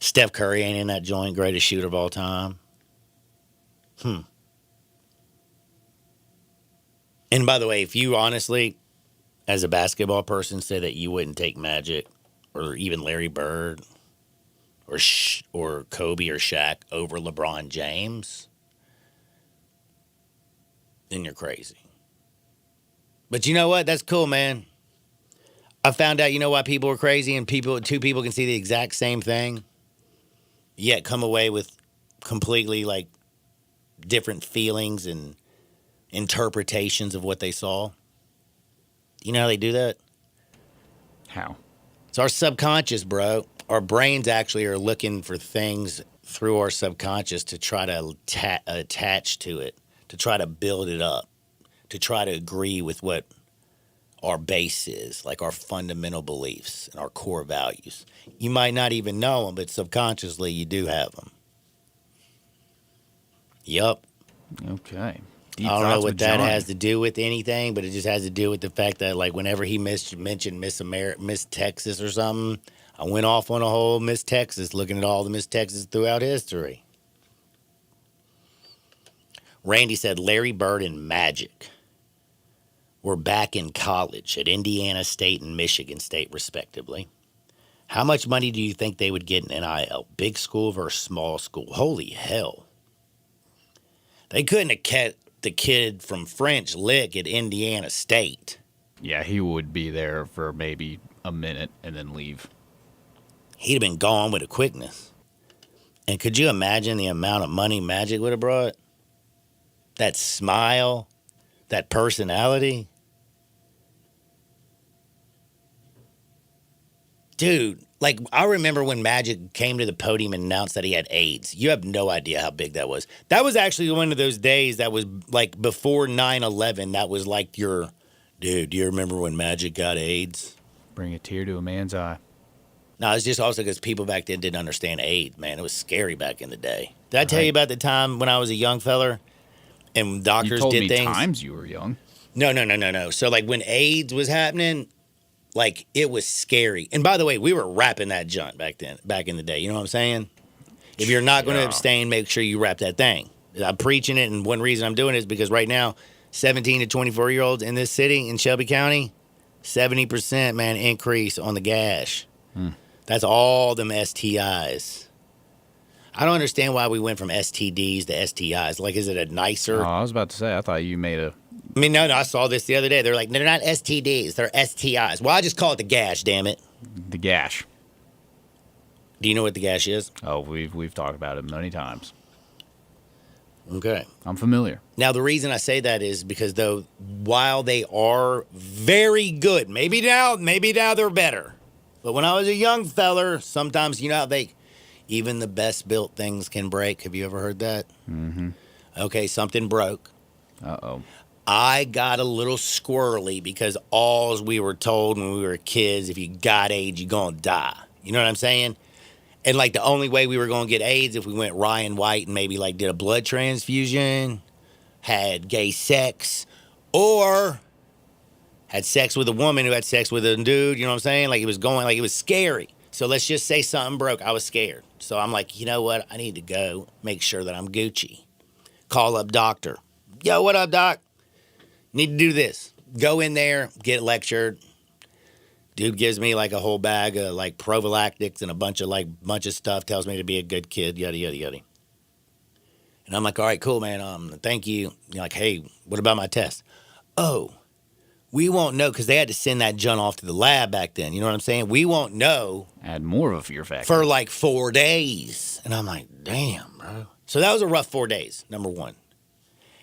Steph Curry ain't in that joint. Greatest shooter of all time. And by the way, if you honestly, as a basketball person, say that you wouldn't take Magic or even Larry Bird or Kobe or Shaq over LeBron James, then you're crazy. But you know what? That's cool, man. I found out, you know why people are crazy, and two people can see the exact same thing, yet come away with completely like different feelings and interpretations of what they saw. You know how they do that? How? It's our subconscious, bro. Our brains actually are looking for things through our subconscious to try to attach to it, to try to build it up, to try to agree with what our base is, like our fundamental beliefs and our core values. You might not even know them, but subconsciously you do have them. Yup. Okay. I don't know what that has to do with anything, but it just has to do with the fact that, like, whenever he mentioned Miss Texas or something, I went off on a whole Miss Texas, looking at all the Miss Texas throughout history. Randy said Larry Bird and Magic were back in college at Indiana State and Michigan State, respectively. How much money do you think they would get in NIL? Big school versus small school? Holy hell. They couldn't have kept the kid from French Lick at Indiana State. Yeah, he would be there for maybe a minute and then leave. He'd have been gone with a quickness. And could you imagine the amount of money Magic would have brought? That smile, that personality. Dude, like, I remember when Magic came to the podium and announced that he had AIDS. You have no idea how big that was. That was actually one of those days that was, like, before 9/11. That was like your, dude, do you remember when Magic got AIDS? Bring a tear to a man's eye. No, it's just also because people back then didn't understand AIDS, man. It was scary back in the day. Did I tell you about the time when I was a young feller and doctors did things? You told me times you were young. No. So, like, when AIDS was happening, like, it was scary. And by the way, we were rapping that junk back in the day. You know what I'm saying? If you're not going to abstain, make sure you rap that thing. I'm preaching it, and one reason I'm doing it is because right now, 17 to 24-year-olds in this city, in Shelby County, 70%, man, increase on the gash. That's all them STIs. I don't understand why we went from STDs to STIs. Like, is it a nicer? Oh, I was about to say, I thought you made a... I mean, no, I saw this the other day. They're like, they're not STDs, they're STIs. Well, I just call it the gash, damn it. The gash. Do you know what the gash is? Oh, we've talked about it many times. Okay. I'm familiar. Now, the reason I say that is because, though, while they are very good, maybe now they're better. But when I was a young feller, sometimes, you know how even the best built things can break. Have you ever heard that? Mm-hmm. Okay, something broke. Uh-oh. I got a little squirrely because all we were told when we were kids, if you got AIDS, you're going to die. You know what I'm saying? And, like, the only way we were going to get AIDS if we went Ryan White and maybe, like, did a blood transfusion, had gay sex, or had sex with a woman who had sex with a dude. You know what I'm saying? Like, it was scary. So let's just say something broke. I was scared. So I'm like, you know what? I need to go make sure that I'm Gucci. Call up doctor. Yo, what up, doc? Need to do this. Go in there, get lectured. Dude gives me like a whole bag of like prophylactics and a bunch of stuff. Tells me to be a good kid. Yada yada yada. And I'm like, all right, cool, man. Thank you. You're like, hey, what about my test? Oh, we won't know because they had to send that junk off to the lab back then. You know what I'm saying? We won't know. Add more of a fear factor. For like 4 days. And I'm like, damn, bro. So that was a rough 4 days, number one.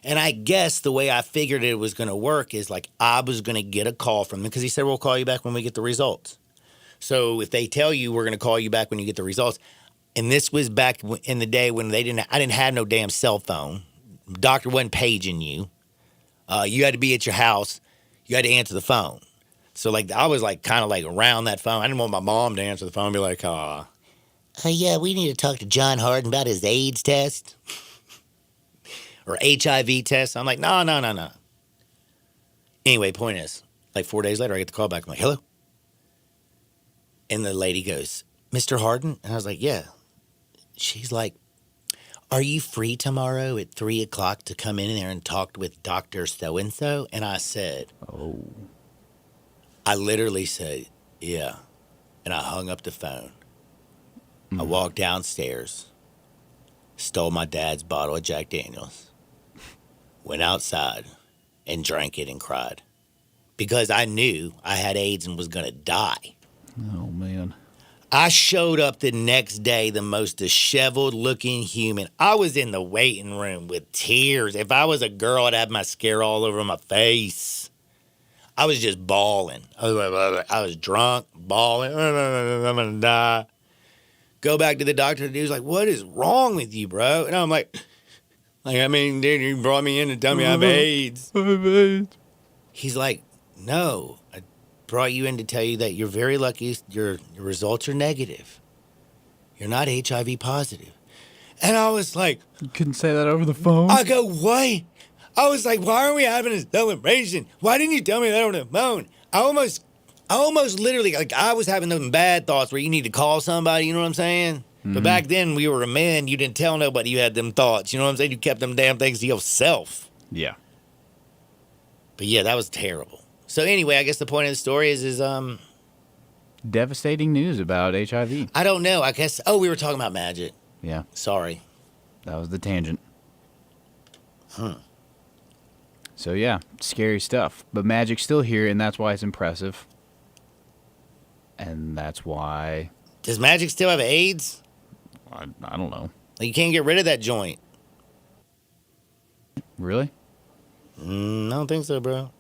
And I guess the way I figured it was going to work is like I was going to get a call from them because he said, we'll call you back when we get the results. So if they tell you we're going to call you back when you get the results, and this was back in the day when I didn't have no damn cell phone. Doctor wasn't paging you. You had to be at your house. You had to answer the phone. So like I was like kind of like around that phone. I didn't want my mom to answer the phone and be like, yeah, we need to talk to John Harden about his AIDS test or HIV test. I'm like, no. Anyway, point is, like 4 days later, I get the call back. I'm like, hello? And the lady goes, Mr. Harden? And I was like, yeah. She's like, are you free tomorrow at 3 o'clock to come in there and talk with Dr. So-and-so? And I said, Oh. I literally said, yeah. And I hung up the phone. I walked downstairs, stole my dad's bottle of Jack Daniels, went outside and drank it and cried because I knew I had AIDS and was going to die. Oh, man. I showed up the next day, the most disheveled looking human. I was in the waiting room with tears. If I was a girl, I'd have mascara all over my face. I was just bawling. I was drunk, bawling. I'm going to die. Go back to the doctor. The dude's like, what is wrong with you, bro? And I'm like, I mean, dude, you brought me in to tell me I have AIDS. I have AIDS. He's like, no, I brought you in to tell you that you're very lucky. Your results are negative. You're not HIV positive. And I was like, You couldn't say that over the phone? I go, what? I was like, why aren't we having a celebration? Why didn't you tell me that over the phone? I almost literally, like, I was having them bad thoughts where you need to call somebody, you know what I'm saying? Mm-hmm. But back then, we were a man. You didn't tell nobody you had them thoughts. You know what I'm saying? You kept them damn things to yourself. Yeah. But yeah, that was terrible. So anyway, I guess the point of the story is devastating news about HIV. I don't know. I guess, we were talking about Magic. Yeah. Sorry. That was the tangent. So yeah, scary stuff. But Magic's still here, and that's why it's impressive. And that's why... Does Magic still have AIDS? I don't know. Like, you can't get rid of that joint. Really? I don't think so, bro.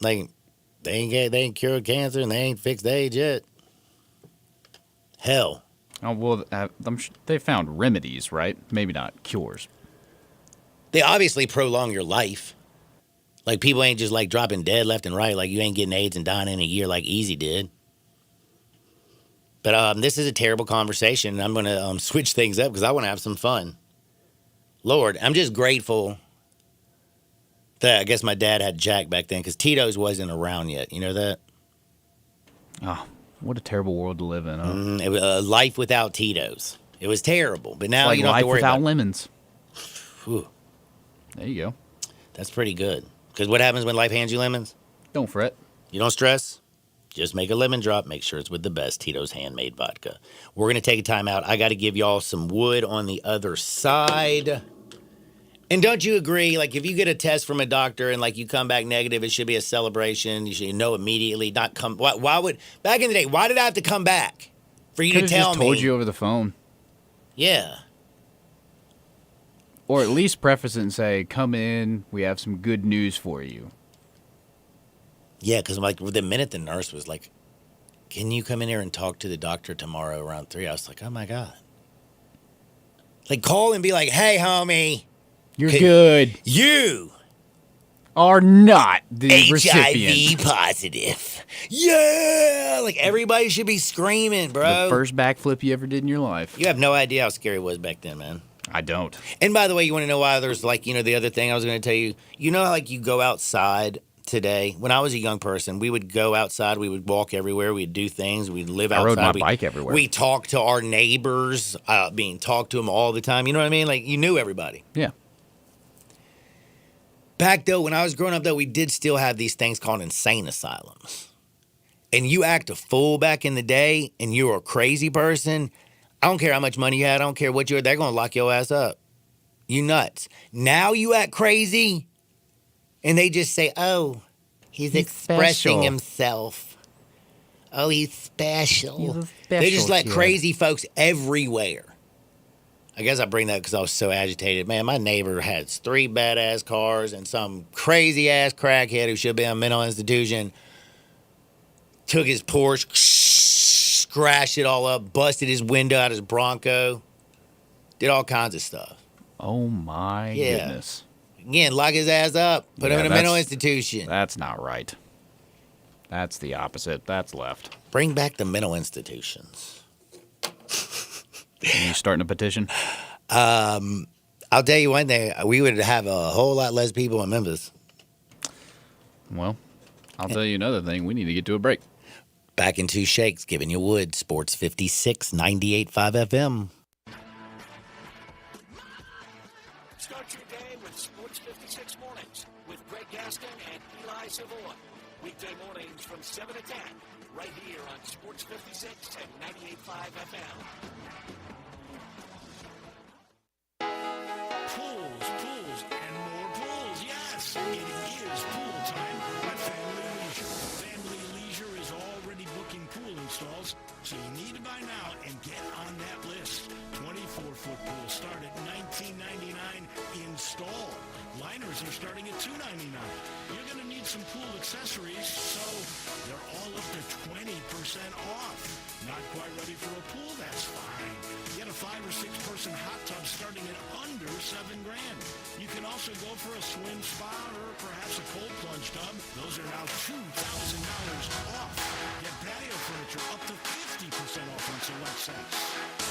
Like, they ain't cured cancer and they ain't fixed AIDS yet. Hell. Oh, well, I'm sure they found remedies, right? Maybe not cures. They obviously prolong your life. Like, people ain't just, like, dropping dead left and right. Like, you ain't getting AIDS and dying in a year like Easy did. But this is a terrible conversation, and I'm going to switch things up because I want to have some fun. Lord, I'm just grateful that I guess my dad had Jack back then because Tito's wasn't around yet. You know that? Oh, what a terrible world to live in, huh? It was a life without Tito's. It was terrible, but now like you don't have to worry without about lemons. Whew. There you go. That's pretty good. Because what happens when life hands you lemons? Don't fret. You don't stress. Just make a lemon drop. Make sure it's with the best Tito's handmade vodka. We're going to take a time out. I got to give y'all some wood on the other side. And don't you agree? Like, if you get a test from a doctor and, like, you come back negative, it should be a celebration. You should know immediately. Not come. Why would, back in the day, why did I have to come back for you to tell just me? Told you over the phone. Yeah. Or at least preface it and say, come in, we have some good news for you. Yeah, because like the minute the nurse was like, can you come in here and talk to the doctor tomorrow around 3? I was like, oh, my God. Like, call and be like, hey, homie. You're good. You are not the HIV recipient. positive. Yeah. Like, everybody should be screaming, bro. The first backflip you ever did in your life. You have no idea how scary it was back then, man. I don't. And by the way, you want to know why there's like, you know, the other thing I was going to tell you, you know how like you go outside today? When I was a young person, we would go outside, we would walk everywhere, we'd do things, we'd live outside. I rode my bike everywhere. We talked to our neighbors, talked to them all the time. You know what I mean? Like, you knew everybody. Yeah. Back though, when I was growing up though, we did still have these things called insane asylums. And you act a fool back in the day and you're a crazy person, I don't care how much money you had, I don't care what you are, they're going to lock your ass up. You nuts. Now you act crazy and they just say, oh, he's expressing special. himself. Oh, he's special. He's a They just special let kid. crazy folks everywhere. I guess I bring that because I was so agitated. Man, my neighbor had 3 badass cars and some crazy ass crackhead who should be in a mental institution took his Porsche, scratched it all up, busted his window out his Bronco, did all kinds of stuff. Oh my goodness. Again, lock his ass up, put him in a mental institution. That's not right. That's the opposite. That's left. Bring back the mental institutions. Are you starting a petition? I'll tell you one thing. We would have a whole lot less people in Memphis. Well, I'll tell you another thing. We need to get to a break. Back in 2 shakes, giving you wood. Sports 56, 98.5 FM. Start your day with Sports 56 mornings with Greg Gaston and Eli Savoy. Weekday mornings from 7 to 10, right here on Sports 56 and 98.5 FM. Pools, and more pools. Yes, it is pool time at Family Leisure. Family Leisure is already booking pool installs, so you need to buy now and get on that list. 24-foot pools start at $19.99 install. Liners are starting at $2.99. You're going to need some pool accessories, so they're all up to 20% off. Not quite ready for a pool? That's fine. Get a 5 or 6 person hot tub starting at under $7,000. You can also go for a swim spa or perhaps a cold plunge tub. Those are now $2,000 off. Get patio furniture up to 50% off on select sets.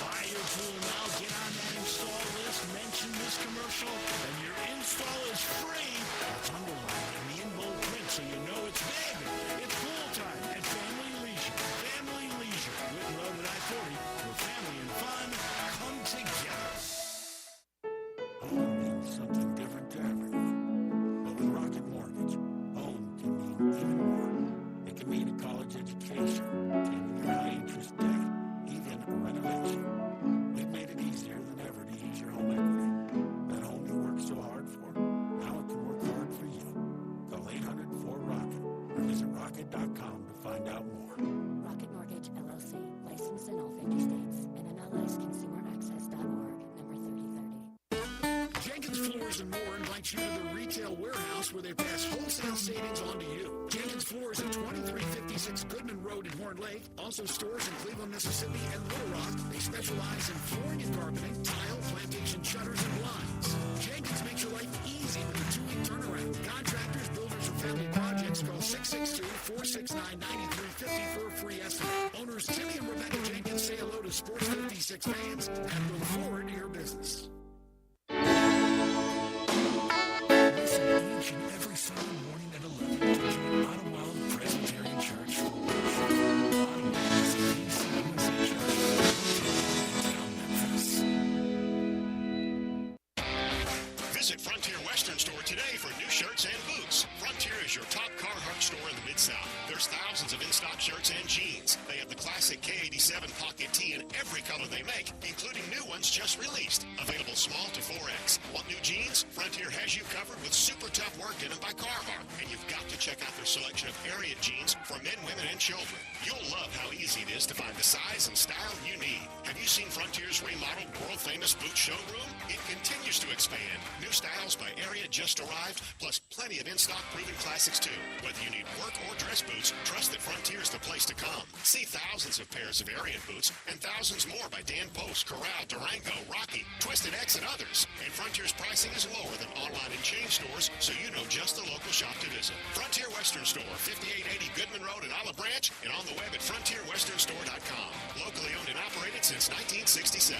Buy your pool now. Get on that install list. Mention this commercial, and your install is free. It's underlined in the in bold print, so you know it's big. It's pool time at Family Leisure. Family Leisure. Whitten Road at I-40, where family and fun come together. Home means something different to everyone. But with Rocket Mortgage, home can mean even more. It can mean a college education, can mean high-interest debt, even a renovation. We've made it easier than ever to use your home equity. That home you worked so hard for, now it can work hard for you. Call 800-4ROCKET or visit rocket.com to find out more. Rocket Mortgage, LLC, licensed in all 50 states, and NMLSconsumeraccess.org, number 3030. Jenkins Floors and More invites you to the retail warehouse where they pass wholesale savings on to you. Jenkins Floors at 2356 Goodman Road in Horn Lake. Also stores in Cleveland, Mississippi and Little Rock. They specialize in flooring and carpeting, tile, plantation shutters, and blinds. Jenkins makes your life easy with a 2-week turnaround. Contractors, builders, or family projects call 662-469-9350 for a free estimate. Owners Timmy and Rebecca Jenkins say hello to Sports 56 fans and look forward to your business. Listen each and every Sunday morning at 11 to join Ottawa Presbyterian Church for worship. Ottawa is the PCUSA Church downtown Memphis. Visit Frontier Western Store today for new shirts and boots. Frontier is your top Carhartt store in the Mid-South. There's thousands of in-stock shirts and jeans. They have the classic K87 pocket tee in every color they make, including new ones just released. Available small to 4X. Want new jeans? Frontier has you covered with super tough work in them by Carhartt. And you've got to check out their selection of Ariat jeans for men, women, and children. You'll love how easy it is to find the size and style you need. Have you seen Frontier's remodeled world-famous boot showroom? It continues to expand. New styles by Ariat just arrived, plus plenty of in-stock proven classics too. Whether you need work or dress boots, trust that Frontier's the place to come. See thousands of pairs of Ariat boots and thousands more by Dan Post, Corral, Durango, Rocky, Twisted X, and others. And Frontier's pricing is lower than online and chain stores, so you know just the local shop to visit. Frontier Western Store, 5880 Goodman Road in Olive Branch, and on the web at frontierwesternstore.com. Locally owned and operated since 1967.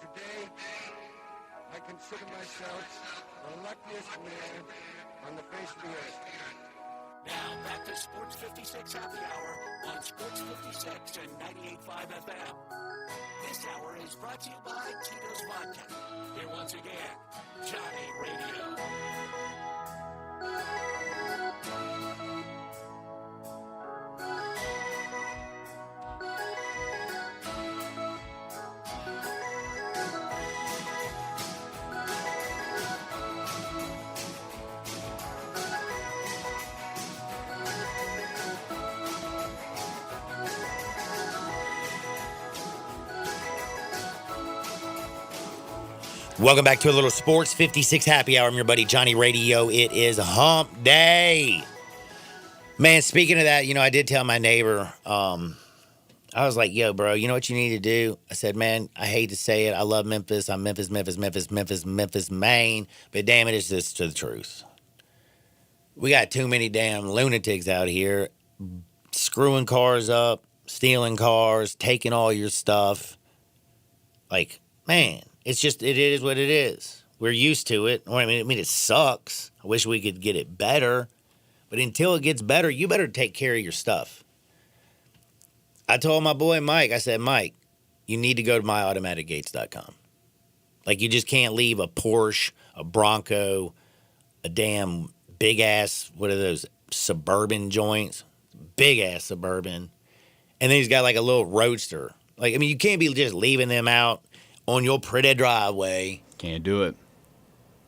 Today, I consider myself the luckiest man on the face of the earth. Now back to Sports 56 Happy Hour on Sports 56 and 98.5 FM. This hour is brought to you by Tito's Vodka. Here once again, Johnny Radio. Welcome back to a little Sports 56 happy hour. I'm your buddy Johnny Radio. It is hump day. Man, speaking of that, I did tell my neighbor, I was like, yo, bro, you know what you need to do? I said, man, I hate to say it. I love Memphis. I'm Memphis, Maine. But damn it, it's just the truth. We got too many damn lunatics out here screwing cars up, stealing cars, taking all your stuff. Like, man, it is what it is. We're used to it. I mean, it sucks. I wish we could get it better. But until it gets better, you better take care of your stuff. I told my boy Mike, I said, Mike, you need to go to myautomaticgates.com. Like, you just can't leave a Porsche, a Bronco, a damn big-ass, what are those, Suburban joints? Big-ass Suburban. And then he's got, like, a little Roadster. Like, I mean, you can't be just leaving them out on your pretty driveway. Can't do it.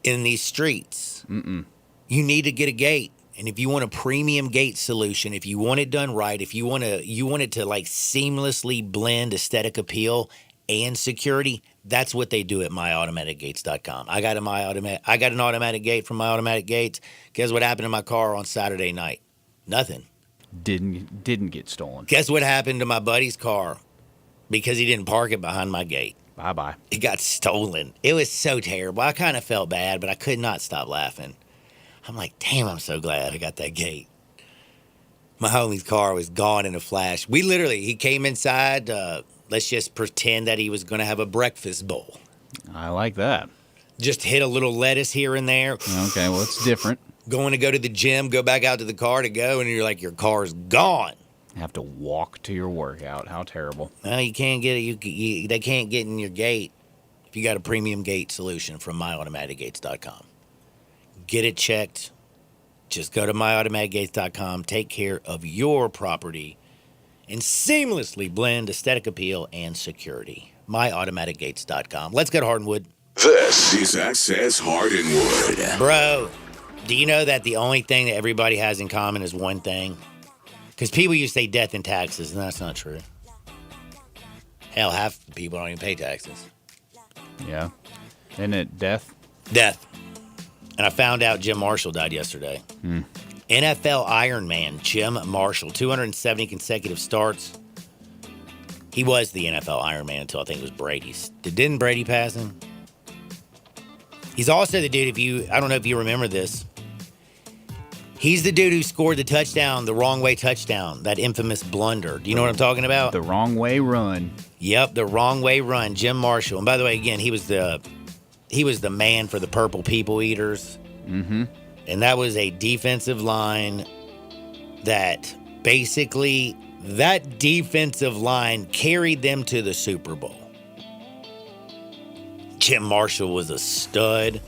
In these streets. Mm-mm. You need to get a gate. And if you want a premium gate solution, if you want it done right, if you want it to like seamlessly blend aesthetic appeal and security, that's what they do at myautomaticgates.com. I got an automatic gate from My Automatic Gates. Guess what happened to my car on Saturday night? Nothing. Didn't get stolen. Guess what happened to my buddy's car? Because he didn't park it behind my gate. Bye-bye. It got stolen. It was so terrible. I kind of felt bad, but I could not stop laughing. I'm like, damn, I'm so glad I got that gate. My homie's car was gone in a flash. He came inside. Let's just pretend that he was going to have a breakfast bowl. I like that. Just hit a little lettuce here and there. Okay, well, it's different. Going to go to the gym, go back out to the car to go, and you're like, your car's gone. Have to walk to your workout. How terrible. Well, you can't get it. They can't get in your gate if you got a premium gate solution from myautomaticgates.com. Get it checked. Just go to myautomaticgates.com. Take care of your property and seamlessly blend aesthetic appeal and security. myautomaticgates.com. Let's go to Hardwood. This is Access Hardwood. Bro, do you know that the only thing that everybody has in common is one thing? Because people used to say death and taxes, and that's not true. Hell, half the people don't even pay taxes. Yeah. Isn't it death? Death. And I found out Jim Marshall died yesterday. NFL Ironman Jim Marshall, 270 consecutive starts. He was the NFL Ironman until I think it was Brady's. Didn't Brady pass him? He's also the dude, I don't know if you remember this. He's the dude who scored the touchdown, the wrong way touchdown, that infamous blunder. Do you know what I'm talking about? The wrong way run. Yep, the wrong way run, Jim Marshall. And by the way, again, he was the man for the Purple People Eaters. Mm-hmm. And that was a defensive line that basically, that defensive line carried them to the Super Bowl. Jim Marshall was a stud.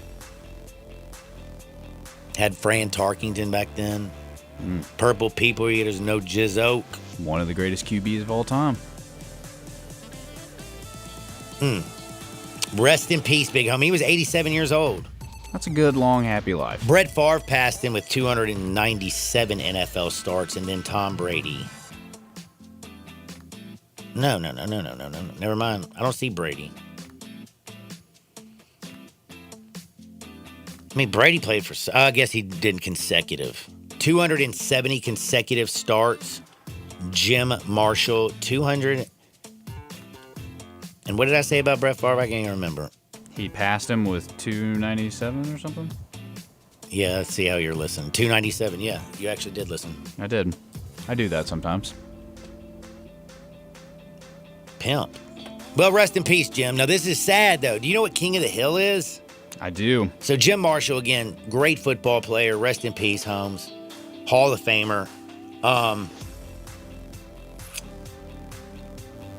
Had Fran Tarkington back then. Purple People Eaters, no Jizz Oak. One of the greatest QBs of all time. Rest in peace, big homie. He was 87 years old. That's a good, long, happy life. Brett Favre passed him with 297 NFL starts, and then Tom Brady. No. Never mind. I don't see Brady. I mean, Brady played for, I guess he did consecutive. 270 consecutive starts. Jim Marshall, 200. And what did I say about Brett Favre? I can't even remember. He passed him with 297 or something? Yeah, let's see how you're listening. 297, yeah. You actually did listen. I did. I do that sometimes. Pimp. Well, rest in peace, Jim. Now, this is sad, though. Do you know what King of the Hill is? I do. So, Jim Marshall, again, great football player. Rest in peace, Holmes. Hall of Famer.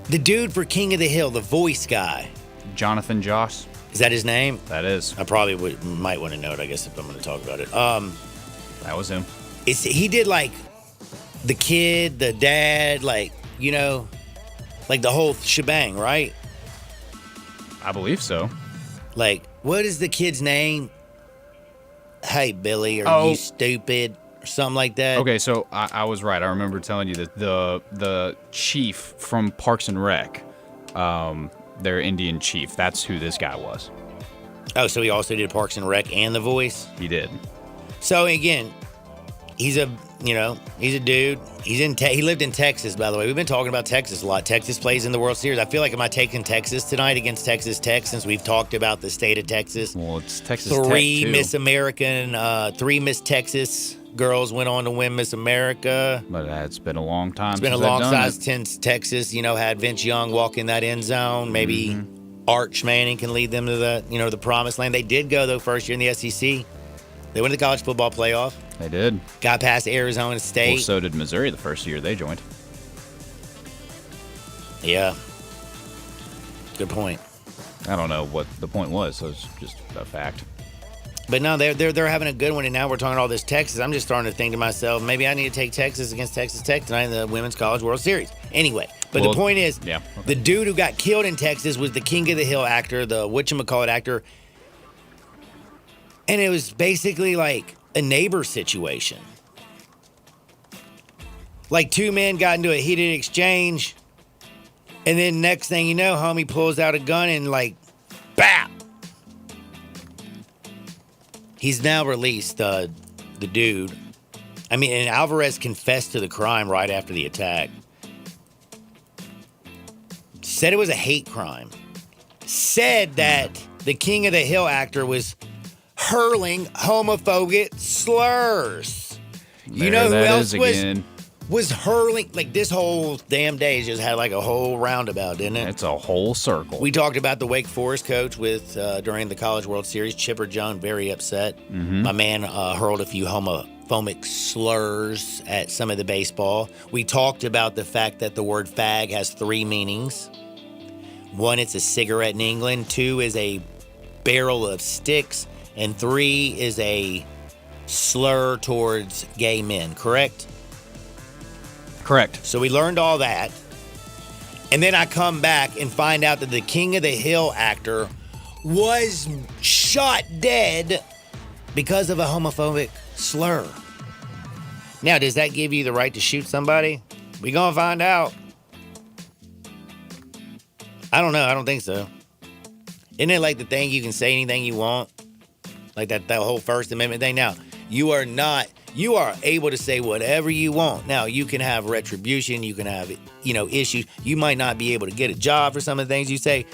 The dude for King of the Hill, the voice guy. Jonathan Joss. Is that his name? That is. I probably might want to know it, I guess, if I'm going to talk about it. That was him. He did, like, the kid, the dad, like, you know, like the whole shebang, right? I believe so. Like, what is the kid's name? Hey, Billy, are you stupid? Or something like that. Okay, so I was right. I remember telling you that the chief from Parks and Rec, their Indian chief, that's who this guy was. Oh, so he also did Parks and Rec and The Voice? He did. So again, he's a dude. He lived in Texas, by the way. We've been talking about Texas a lot. Texas plays in the World Series. I feel like, am I taking Texas tonight against Texas Tech since we've talked about the state of Texas? Well, it's Texas Three Tech, too. Miss American, 3 Miss Texas girls went on to win Miss America. But it's been a long time It's been a since long I've done time it. since Texas, had Vince Young walk in that end zone. Maybe Arch Manning can lead them to the promised land. They did go, though, first year in the SEC. They went to the college football playoff. They did. Got past Arizona State. Well, so did Missouri the first year they joined. Yeah. Good point. I don't know what the point was, so it's just a fact. But no, they're having a good one, and now we're talking all this Texas. I'm just starting to think to myself, maybe I need to take Texas against Texas Tech tonight in the Women's College World Series. Anyway, but the point is, the dude who got killed in Texas was the King of the Hill actor, the whatchamacallit actor, and it was basically like a neighbor situation. Like 2 men got into a heated exchange, and then next thing you know, homie pulls out a gun and like, bap! He's now released, the dude. I mean, and Alvarez confessed to the crime right after the attack. Said it was a hate crime. Said that the King of the Hill actor was hurling homophobic slurs. You know who else was hurling? Like, this whole damn day just had like a whole roundabout, didn't it? It's a whole circle. We talked about the Wake Forest coach with during the College World Series, Chipper Jones, very upset. My man hurled a few homophobic slurs at some of the baseball. We talked about the fact that the word fag has 3 meanings. 1, it's a cigarette in England. 2 is a barrel of sticks. And 3 is a slur towards gay men, correct? Correct. So we learned all that. And then I come back and find out that the King of the Hill actor was shot dead because of a homophobic slur. Now, does that give you the right to shoot somebody? We gonna find out. I don't know. I don't think so. Isn't it like the thing you can say anything you want? Like that whole First Amendment thing. Now, you are able to say whatever you want. Now, you can have retribution. You can have, issues. You might not be able to get a job for some of the things you say.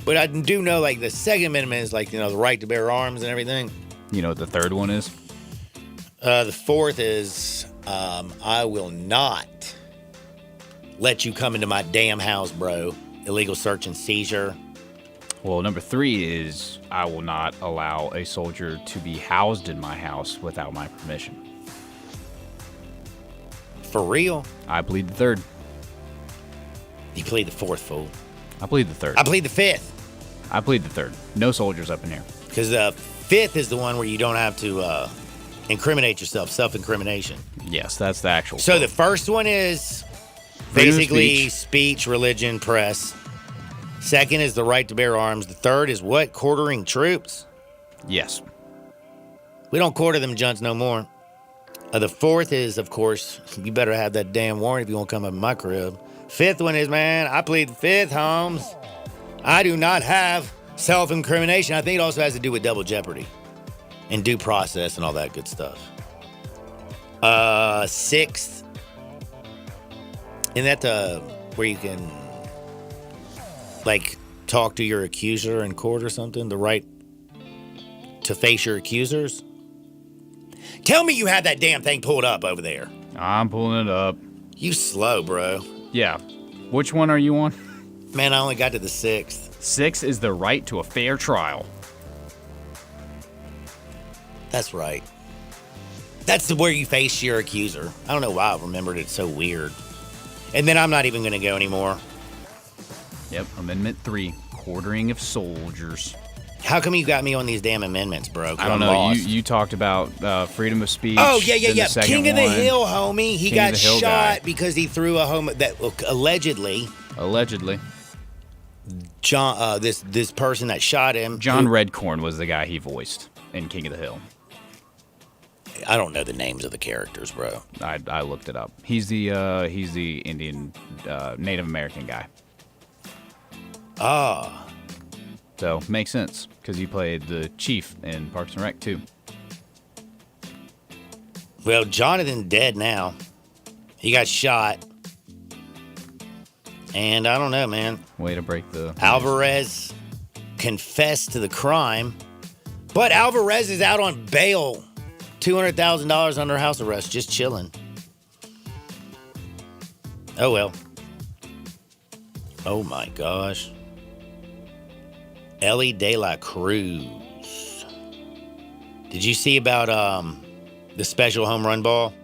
But I do know, like, the Second Amendment is, like, the right to bear arms and everything. You know what the third one is? The fourth is, I will not let you come into my damn house, bro. Illegal search and seizure. Well, number 3 is I will not allow a soldier to be housed in my house without my permission. For real? I plead the 3rd. You plead the 4th, fool. I plead the 3rd. I plead the 5th. I plead the 3rd. No soldiers up in here. Because the 5th is the one where you don't have to incriminate yourself, self-incrimination. Yes, that's the actual. So the first one is basically speech, religion, press. Second is the right to bear arms. The third is what? Quartering troops? Yes. We don't quarter them junts no more. The fourth is, of course, you better have that damn warrant if you want to come up in my crib. Fifth one is, man, I plead the 5th, Holmes. I do not have self-incrimination. I think it also has to do with double jeopardy and due process and all that good stuff. 6th, isn't that where you can, like, talk to your accuser in court or something? The right to face your accusers? Tell me you had that damn thing pulled up over there. I'm pulling it up. You slow, bro. Yeah. Which one are you on? Man, I only got to the 6th. 6 is the right to a fair trial. That's right. That's where you face your accuser. I don't know why I remembered it so weird. And then I'm not even going to go anymore. Yep, Amendment 3, quartering of soldiers. How come you got me on these damn amendments, bro? I don't know. You talked about freedom of speech. Oh, yeah. The King of the Hill, homie. He got shot guy. because he threw a allegedly. John, this person that shot him. John Redcorn was the guy he voiced in King of the Hill. I don't know the names of the characters, bro. I looked it up. He's the Indian Native American guy. Ah. So, makes sense, because he played the Chief in Parks and Rec, too. Well, Jonathan dead now. He got shot. And I don't know, man. Way to break the... Alvarez confessed to the crime. But Alvarez is out on bail. $200,000 under house arrest, just chilling. Oh, well. Oh, my gosh. Ellie De La Cruz. Did you see about the special home run ball?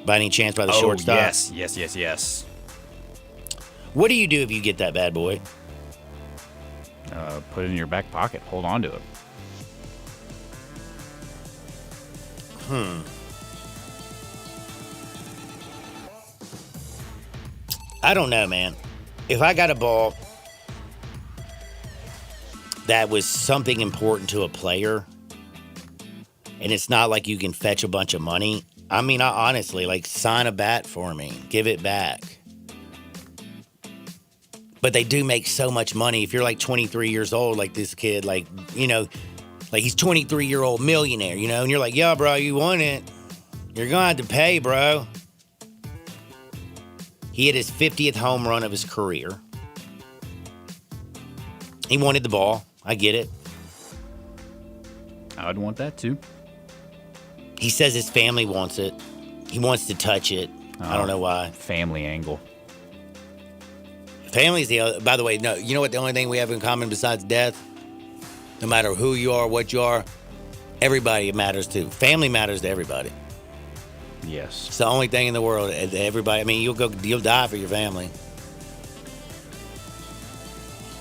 By any chance, by the shortstop? Yes. What do you do if you get that bad boy? Put it in your back pocket. Hold on to it. I don't know, man. If I got a ball that was something important to a player, and it's not like you can fetch a bunch of money, I mean, I honestly, like, sign a bat for me. Give it back. But they do make so much money. If you're like 23 years old, like this kid, like, you know, like he's 23-year-old millionaire, you know, and you're like, yeah, bro, you want it. You're going to have to pay, bro. He hit his 50th home run of his career. He wanted the ball. I get it. I would want that, too. He says his family wants it. He wants to touch it. I don't know why. Family angle. Family's the other. By the way, no. You know what? The only thing we have in common besides death, no matter who you are, what you are, everybody matters to. Family matters to everybody. Yes. It's the only thing in the world. Everybody. I mean, you'll die for your family.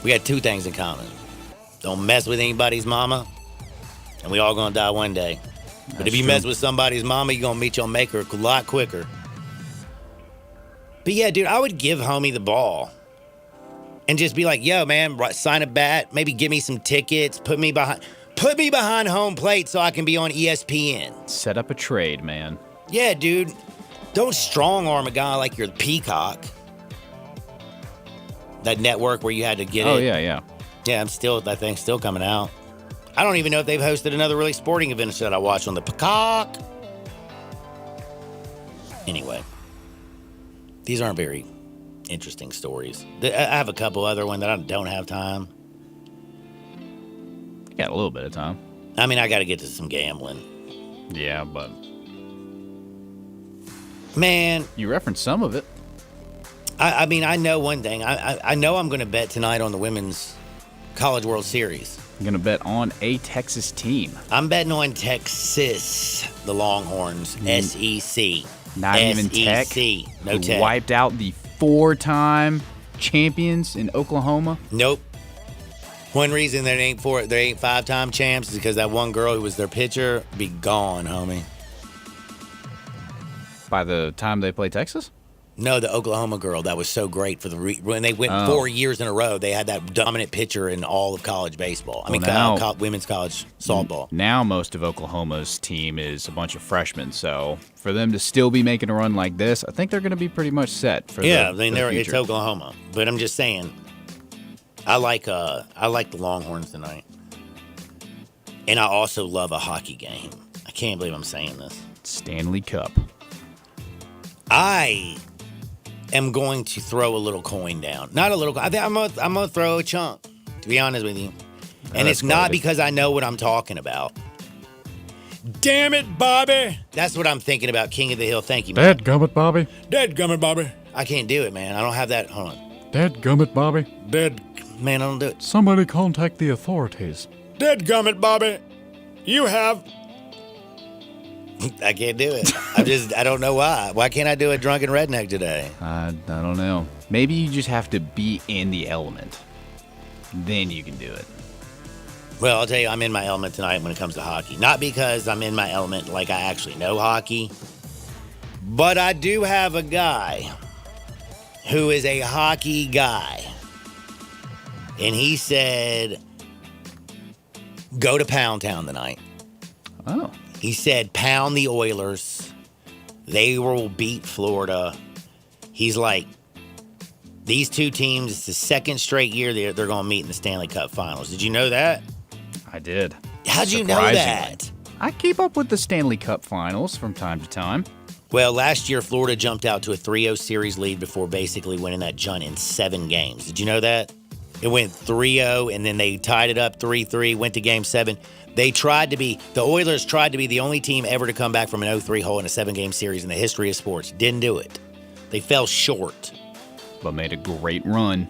We got two things in common. Don't mess with anybody's mama, and we all gonna die one day. But if you mess with somebody's mama, you're gonna meet your maker a lot quicker. But yeah, dude, I would give homie the ball. And just be like, yo, man, sign a bat. Maybe give me some tickets. Put me behind home plate so I can be on ESPN. Set up a trade, man. Yeah, dude. Don't strong arm a guy like you're the Peacock. That network where you had to get it. Oh, yeah. Yeah, that thing's still coming out. I don't even know if they've hosted another really sporting event that I watched on the Peacock. Anyway, these aren't very interesting stories. I have a couple other ones that I don't have time. You got a little bit of time. I mean, I got to get to some gambling. Yeah, but... Man. You referenced some of it. I mean, I know one thing. I know I'm going to bet tonight on the Women's College World Series. I'm going to bet on a Texas team. I'm betting on Texas, the Longhorns, SEC. Not even Tech. No Tech. Wiped out the 4-time champions in Oklahoma. Nope. One reason they ain't 5-time champs is because that one girl who was their pitcher be gone, homie. By the time they play Texas? No, the Oklahoma girl that was so great for when they went 4 years in a row. They had that dominant pitcher in all of college baseball. Women's college softball. Now most of Oklahoma's team is a bunch of freshmen. So for them to still be making a run like this, I think they're going to be pretty much set for the future. It's Oklahoma. But I'm just saying, I like the Longhorns tonight, and I also love a hockey game. I can't believe I'm saying this. Stanley Cup. I am going to throw a little coin down. Not a little. I think I'm gonna throw a chunk. To be honest with you, and it's not because I know what I'm talking about. Damn it, Bobby! That's what I'm thinking about. King of the Hill. Thank you, man. Dadgummit, Bobby. Dadgummit, Bobby. I can't do it, man. I don't have that. Hold on. Dadgummit, Bobby. Man, I don't do it. Somebody contact the authorities. Dadgummit, Bobby. You have. I can't do it. I don't know why. Why can't I do a drunken redneck today? I don't know. Maybe you just have to be in the element. Then you can do it. Well, I'll tell you, I'm in my element tonight when it comes to hockey. Not because I'm in my element like I actually know hockey, but I do have a guy who is a hockey guy. And he said, go to Pound Town tonight. Oh. He said, pound the Oilers. They will beat Florida. He's like, These two teams, it's the second straight year they're going to meet in the Stanley Cup Finals. Did you know that? I did. How'd you know that? I keep up with the Stanley Cup Finals from time to time. Well, last year, Florida jumped out to a 3-0 series lead before basically winning that jaunt in 7 games. Did you know that? It went 3-0, and then they tied it up 3-3, went to Game 7. The Oilers tried to be the only team ever to come back from an 0-3 hole in a 7-game series in the history of sports. Didn't do it. They fell short. But made a great run.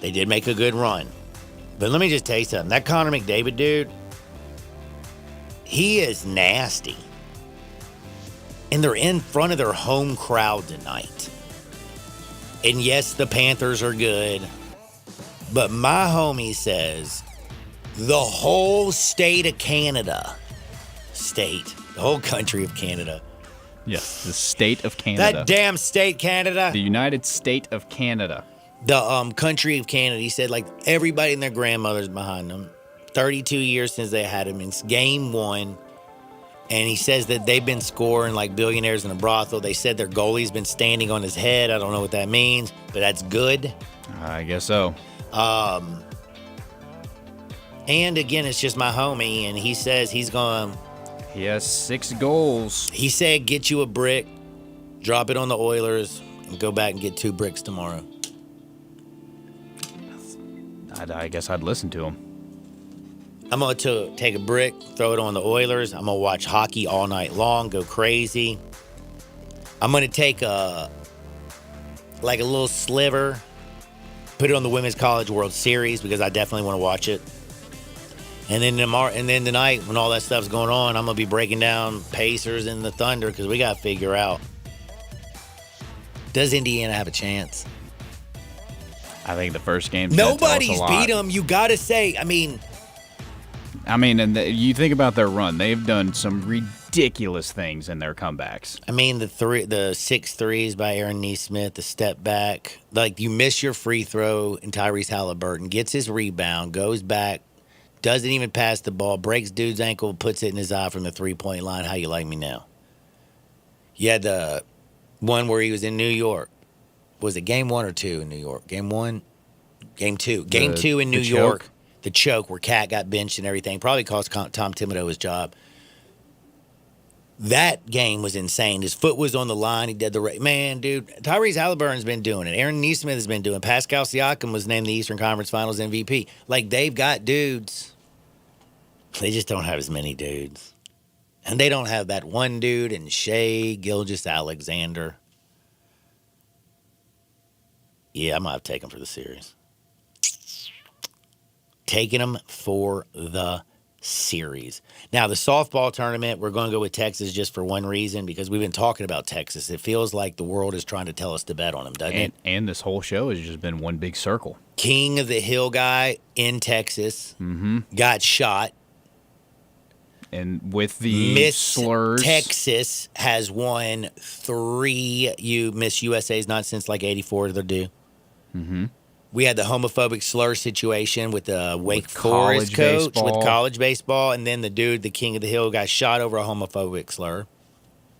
They did make a good run. But let me just tell you something. That Connor McDavid dude, he is nasty. And they're in front of their home crowd tonight. And yes, the Panthers are good. But my homie says the whole state of Canada, the whole country of Canada. Yes, the state of Canada. That damn state, Canada. The United State of Canada. The country of Canada. He said, like, everybody and their grandmother's behind them. 32 years since they had him. It's Game 1. And he says that they've been scoring like billionaires in a brothel. They said their goalie's been standing on his head. I don't know what that means, but that's good. I guess so. And again, it's just my homie, and he says he's going. He has 6 goals. He said, get you a brick, drop it on the Oilers, and go back and get 2 bricks tomorrow. I guess I'd listen to him. I'm going to take a brick, throw it on the Oilers. I'm going to watch hockey all night long, go crazy. I'm going to take a little sliver, put it on the Women's College World Series because I definitely want to watch it. And then tonight, when all that stuff's going on, I'm going to be breaking down Pacers and the Thunder because we got to figure out, does Indiana have a chance? I think the first game. Nobody's beat them. You got to say, you think about their run. They've done some ridiculous things in their comebacks. The 6 threes by Aaron Nesmith, the step back. Like, you miss your free throw, and Tyrese Halliburton gets his rebound, goes back, doesn't even pass the ball, breaks dude's ankle, puts it in his eye from the three-point line. How you like me now? You had the one where he was in New York. Was it Game 1 or 2 in New York? Game 1? Game 2. Game 2 in New York. The choke where Cat got benched and everything. Probably cost Tom Thibodeau his job. That game was insane. His foot was on the line. He did man, dude. Tyrese Halliburton's been doing it. Aaron Nesmith has been doing it. Pascal Siakam was named the Eastern Conference Finals MVP. Like, they've got dudes. They just don't have as many dudes. And they don't have that one dude in Shea Gilgeous-Alexander. Yeah, I might have taken him for the series. Taking them for the series. Now, the softball tournament, we're going to go with Texas just for one reason, because we've been talking about Texas. It feels like the world is trying to tell us to bet on them, doesn't it? And this whole show has just been one big circle. King of the Hill guy in Texas got shot. And with the Miss slurs. Texas has won 3 Miss USA's not since like 84 they're due. Mm-hmm. We had the homophobic slur situation with the Wake Forest coach with college baseball, and then the dude, the King of the Hill, got shot over a homophobic slur.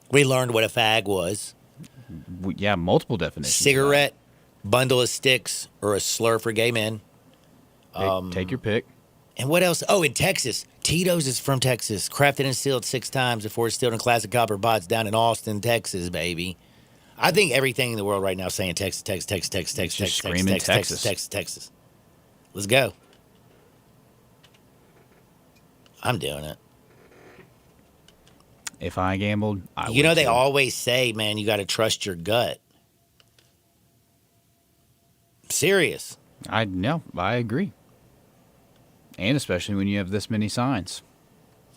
We learned what a fag was. Yeah, multiple definitions. Cigarette, bundle of sticks, or a slur for gay men. Take your pick. And what else? Oh, in Texas, Tito's is from Texas. Crafted and sealed 6 times before it's sealed in classic copper bottles down in Austin, Texas, baby. I think everything in the world right now is saying Texas, Texas, Texas, Texas, Texas, Texas, screaming Texas, Texas, Texas, Texas. Let's go. I'm doing it. If I gambled, I would. You know, they always say, man, you got to trust your gut. Serious. I agree. And especially when you have this many signs.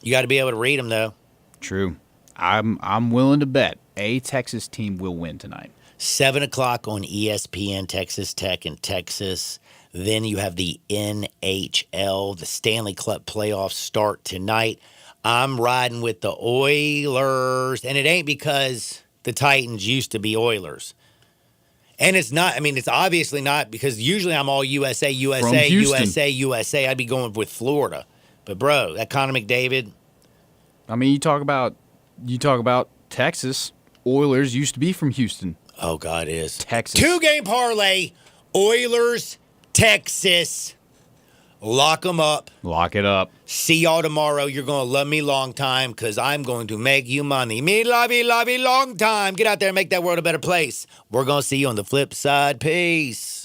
You got to be able to read them, though. True. I'm willing to bet a Texas team will win tonight. 7 o'clock on ESPN, Texas Tech in Texas. Then you have the NHL, the Stanley Cup playoffs start tonight. I'm riding with the Oilers, and it ain't because the Titans used to be Oilers. And it's not, it's obviously not, because usually I'm all USA, USA, USA, USA. I'd be going with Florida. But, bro, that Connor McDavid. You talk about Texas. Oilers used to be from Houston. Oh, God, it is. Texas. 2-game parlay. Oilers, Texas. Lock them up. Lock it up. See y'all tomorrow. You're going to love me long time because I'm going to make you money. Me love you long time. Get out there and make that world a better place. We're going to see you on the flip side. Peace.